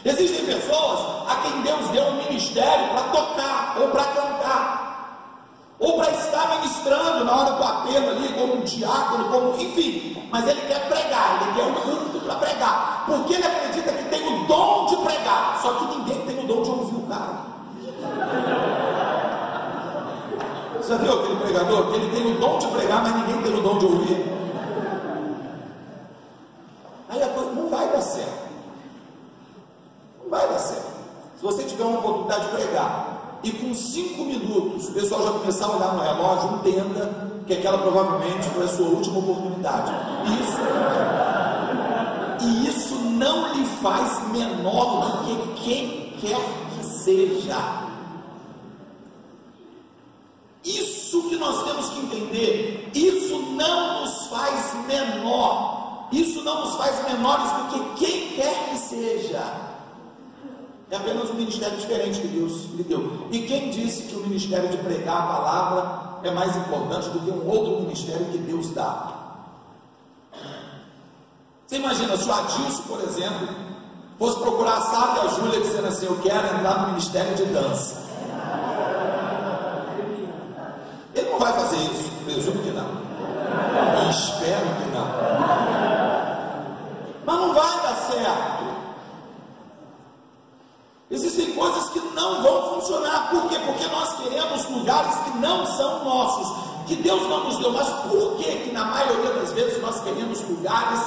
Existem pessoas a quem Deus deu um ministério para tocar ou para cantar, ou para estar ministrando na hora do apelo ali, como um diácono, como, enfim, mas ele quer pregar, ele quer um púlpito para pregar, porque ele acredita que tem o dom de pregar, só que ninguém tem o dom de ouvir o cara. Você viu aquele pregador? Que ele tem o dom de pregar, mas ninguém tem o dom de ouvir. Aí a coisa não vai dar certo. Não vai dar certo. Se você tiver uma oportunidade de pregar e com 5 minutos o pessoal já começar a olhar no relógio, entenda que aquela provavelmente foi a sua última oportunidade. E isso não lhe faz menor do que quem quer que seja. Isso que nós temos que entender. Isso não nos faz menor. Isso não nos faz menores do que quem quer que seja. É apenas um ministério diferente que Deus lhe deu. E quem disse que o ministério de pregar a palavra é mais importante do que um outro ministério que Deus dá? Você imagina se o Adilson, por exemplo, fosse procurar a Sara e a Júlia dizendo assim: eu quero entrar no ministério de dança. Ele não vai fazer isso, presumo que não. Eu espero que não. Mas não vai dar certo. Existem coisas que não vão funcionar. Por quê? Porque nós queremos lugares que não são nossos, que Deus não nos deu. Mas por que na maioria das vezes nós queremos lugares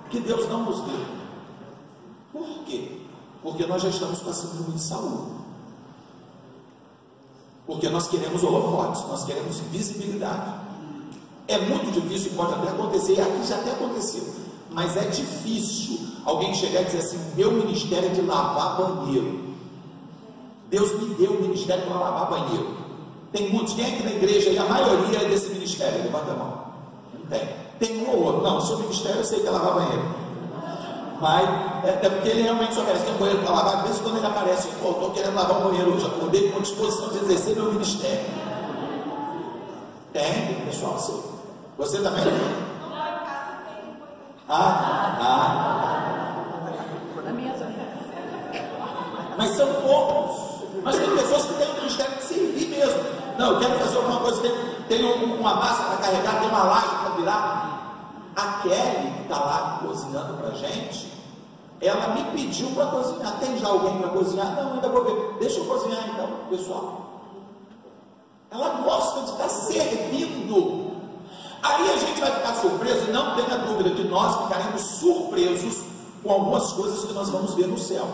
que Deus não nos deu? Por quê? Porque nós já estamos com a síndrome de Saul. Porque nós queremos holofotes, nós queremos visibilidade. É muito difícil, pode até acontecer, e aqui já até aconteceu, mas é difícil alguém chegar e dizer assim: meu ministério é de lavar banheiro. Deus me deu o ministério para lavar banheiro. Tem muitos, quem é aqui na igreja e a maioria é desse ministério? Levanta a mão. Não tem. Tem um ou outro. Não, o seu ministério eu sei que é lavar banheiro. Mas é porque ele realmente só merece. Tem um banheiro para lavar, às vezes quando ele aparece: pô, estou querendo lavar um banheiro hoje, acordei com disposição de exercer meu ministério. Tem, pessoal, sim. Você também? Mas são poucos. Mas tem pessoas que têm um ministério de servir mesmo. Não, eu quero fazer alguma coisa, tem uma massa para carregar, tem uma laje para virar. A Kelly, que está lá cozinhando para a gente, ela me pediu para cozinhar. Tem já alguém para cozinhar? Não, ainda vou ver. Deixa eu cozinhar então, pessoal. Ela gosta de estar servindo. Aí a gente vai ficar surpreso, e não tenha dúvida que nós ficaremos surpresos com algumas coisas que nós vamos ver no céu.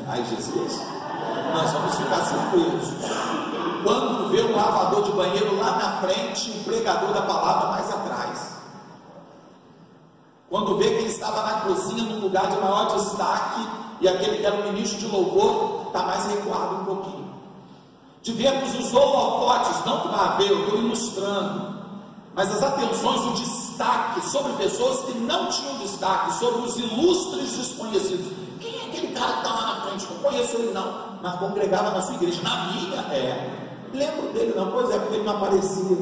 Ai, Jesus, nós vamos ficar surpresos quando vê um lavador de banheiro lá na frente, o pregador da palavra mais atrás. Quando vê que ele estava na cozinha num lugar de maior destaque e aquele que era o ministro de louvor está mais recuado um pouquinho. De vermos os holofotes, não que vai ver, eu estou ilustrando, mas as atenções, o destaque sobre pessoas que não tinham destaque, sobre os ilustres desconhecidos. Quem é aquele cara que está lá na frente? Não conheço ele não, mas congregava na sua igreja. Na minha, lembro dele não, pois é, porque ele não aparecia.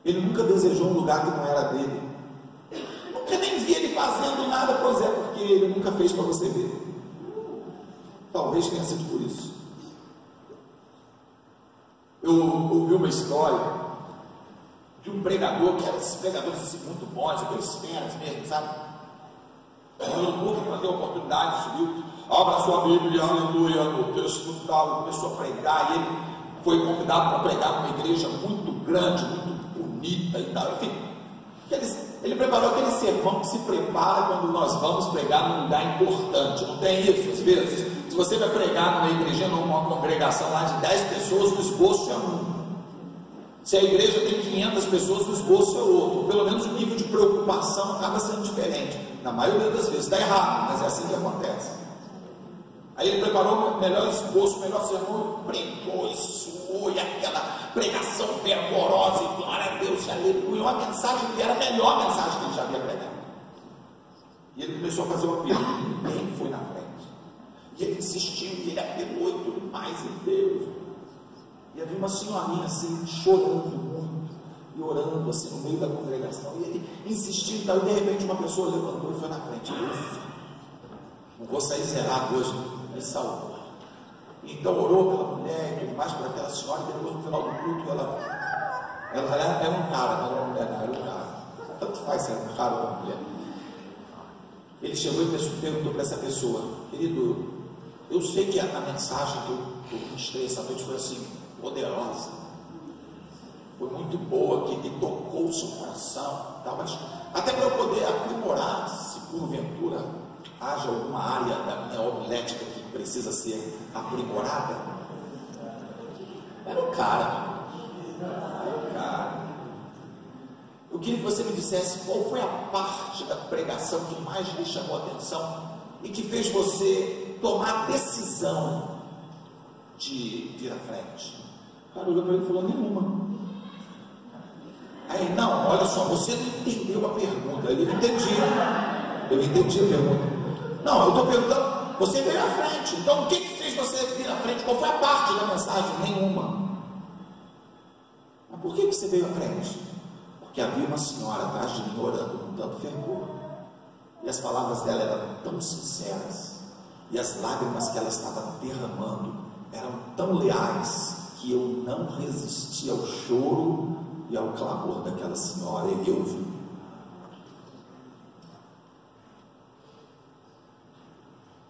Ele nunca desejou um lugar que não era dele. Nunca nem vi ele fazendo nada, pois é, porque ele nunca fez para você ver. Talvez tenha sido por isso. Eu ouvi uma história de um pregador, que era esses pregadores assim, muito bons, aqueles feras mesmo, sabe? No culto, quando deu a oportunidade, subiu, abra a sua Bíblia, aleluia, no texto tal, começou a pregar, e ele foi convidado para pregar numa igreja muito grande, muito bonita e tal, enfim. Ele preparou aquele sermão que se prepara quando nós vamos pregar num lugar importante. Não tem isso, às vezes? Se você vai pregar numa igreja, numa congregação lá de 10 pessoas, o esboço é um. Se a igreja tem 500 pessoas, o esboço é outro. Pelo menos o nível de preocupação acaba sendo diferente. Na maioria das vezes, está errado, mas é assim que acontece. Aí ele preparou o melhor esboço, o melhor sermão, pregou e suou, e aquela pregação fervorosa, e glória a Deus, e aleluia, uma mensagem que era a melhor mensagem que ele já havia pregado. E ele começou a fazer uma pergunta, ninguém foi na frente. E ele insistiu, e ele apelou e tudo mais, e Deus. E havia uma senhorinha assim, chorando muito, e orando assim no meio da congregação, e ele insistiu e tal, e de repente uma pessoa levantou e foi na frente. Ufa, não vou sair zerado hoje, me salvou. Então orou pela mulher e tudo mais, por aquela senhora, e depois no final do culto ela era um cara, não era uma mulher, não, era um cara. Tanto faz se era um cara ou uma mulher. Ele chegou e perguntou para essa pessoa: querido, eu sei que a mensagem que eu ministrei essa noite foi assim, poderosa. foi muito boa, que tocou o seu coração, tal, mas até para eu poder aprimorar, se porventura haja alguma área da minha homilética que precisa ser aprimorada, era o cara. Eu queria que você me dissesse qual foi a parte da pregação que mais lhe chamou a atenção e que fez você tomar a decisão de ir à frente. O cara olhou para ele e falou: nenhuma. Aí, não, olha só, você não entendeu a pergunta. Eu entendi a pergunta. Não, eu estou perguntando, você veio à frente, então o que fez você vir à frente? Qual foi a parte da mensagem? Nenhuma. Mas por que você veio à frente? Porque havia uma senhora atrás de mim orando com tanto fervor, e as palavras dela eram tão sinceras, e as lágrimas que ela estava derramando eram tão leais, que eu não resisti ao choro e ao clamor daquela senhora, e eu ouvi.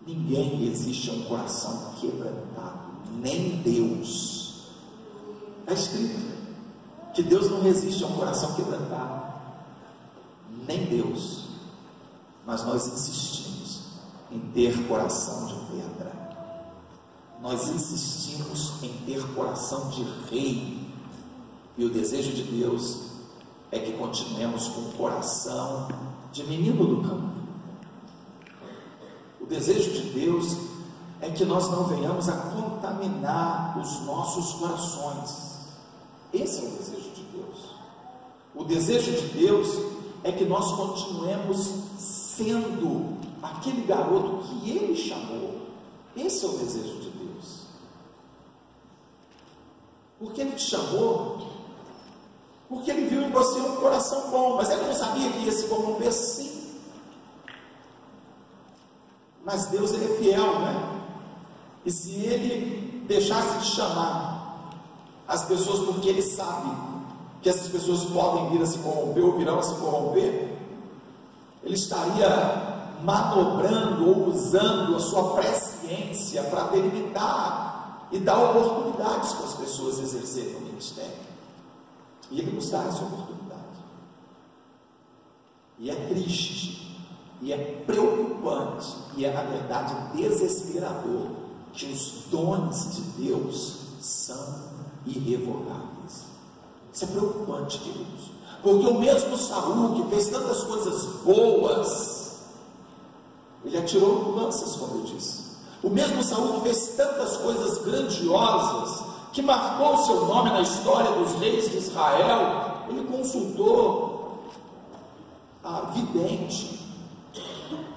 Ninguém resiste a um coração quebrantado, nem Deus. Está escrito que Deus não resiste a um coração quebrantado, nem Deus. Mas nós insistimos em ter coração de pedra, nós insistimos em ter coração de rei, e o desejo de Deus é que continuemos com o coração de menino do campo. O desejo de Deus é que nós não venhamos a contaminar os nossos corações. Esse é o desejo de Deus. O desejo de Deus é que nós continuemos sendo aquele garoto que Ele chamou. Esse é o desejo de Deus. Porque Ele te chamou, porque Ele viu em você um coração bom, mas Ele não sabia que ia se corromper sim. Mas Deus, Ele é fiel, né? E se Ele deixasse de chamar as pessoas porque Ele sabe que essas pessoas podem vir a se corromper ou virão a se corromper, Ele estaria manobrando ou usando a sua presciência para delimitar e dar oportunidades para as pessoas exercerem o ministério. E Ele nos dá essa oportunidade. E é triste, e é preocupante, e é na verdade desesperador que os dons de Deus são irrevogáveis. Isso é preocupante, queridos, porque o mesmo Saul, que fez tantas coisas boas, ele atirou lanças, como eu disse. O mesmo Saul que fez tantas coisas grandiosas, que marcou o seu nome na história dos reis de Israel, ele consultou a vidente.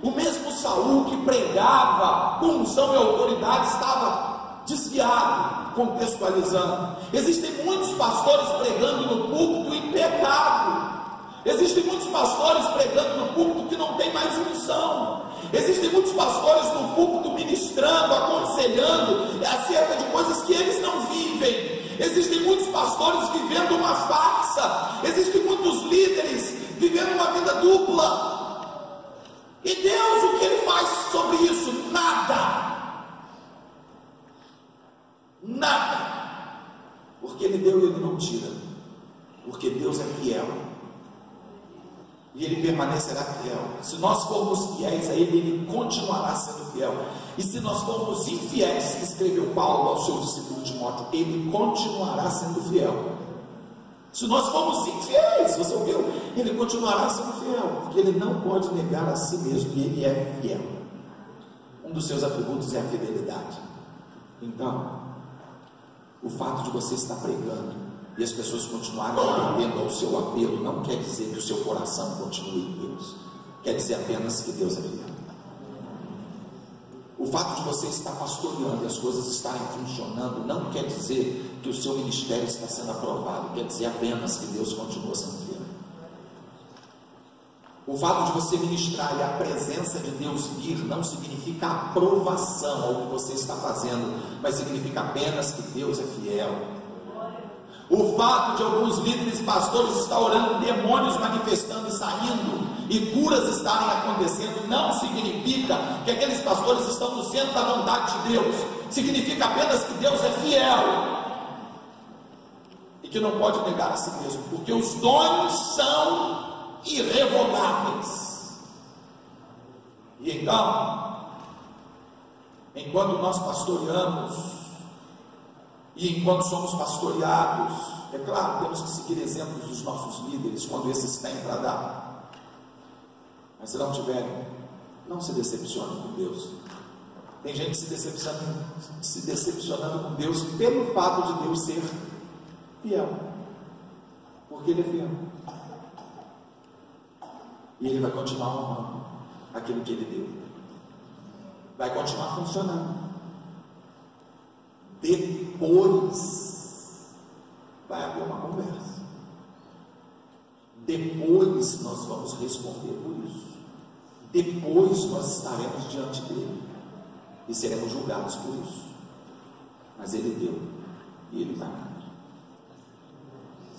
O mesmo Saul que pregava com unção e autoridade estava desviado, contextualizando. Existem muitos pastores pregando no púlpito em pecado. Existem muitos pastores pregando no púlpito que não tem mais unção. Existem muitos pastores no púlpito ministrando, aconselhando acerca de coisas que eles não vivem. Existem muitos pastores vivendo uma farsa. Existem muitos líderes vivendo uma vida dupla. E Deus, o que Ele faz sobre isso? Nada. Nada. Porque Ele deu e Ele não tira. Porque Deus é fiel. E Ele permanecerá fiel. Se nós formos fiéis a Ele, Ele continuará sendo fiel. E se nós formos infiéis, que escreveu Paulo ao seu discípulo Timóteo, Ele continuará sendo fiel. Se nós formos infiéis, você ouviu? Ele continuará sendo fiel, porque Ele não pode negar a si mesmo, e Ele é fiel. Um dos seus atributos é a fidelidade. Então, o fato de você estar pregando e as pessoas continuarem atendendo ao seu apelo, não quer dizer que o seu coração continue em Deus, quer dizer apenas que Deus é fiel. O fato de você estar pastoreando e as coisas estarem funcionando, não quer dizer que o seu ministério está sendo aprovado, quer dizer apenas que Deus continua sendo fiel. O fato de você ministrar e a presença de Deus vir, não significa aprovação ao que você está fazendo, mas significa apenas que Deus é fiel. O fato de alguns líderes e pastores estar orando, demônios manifestando e saindo, e curas estarem acontecendo, não significa que aqueles pastores estão no centro da vontade de Deus. Significa apenas que Deus é fiel, e que não pode negar a si mesmo, porque os dons são irrevogáveis. E então, enquanto nós pastoreamos, e enquanto somos pastoreados, é claro, temos que seguir exemplos dos nossos líderes, quando esses têm para dar. Mas se não tiverem, não se decepcione com Deus. Tem gente se decepcionando com Deus pelo fato de Deus ser fiel, porque Ele é fiel, e Ele vai continuar honrando aquilo que Ele deu, vai continuar funcionando. Depois vai haver uma conversa, depois nós vamos responder por isso, depois nós estaremos diante dele e seremos julgados por isso. Mas Ele deu e Ele vai.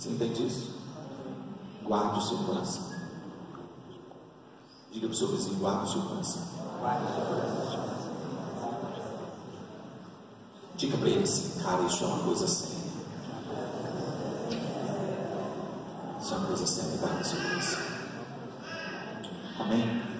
Você entende isso? Guarde o seu coração. Diga para o seu vizinho: guarde o seu coração. Diga para ele assim: cara, isso é uma coisa séria. Isso é uma coisa séria, guarde o seu coração. Amém?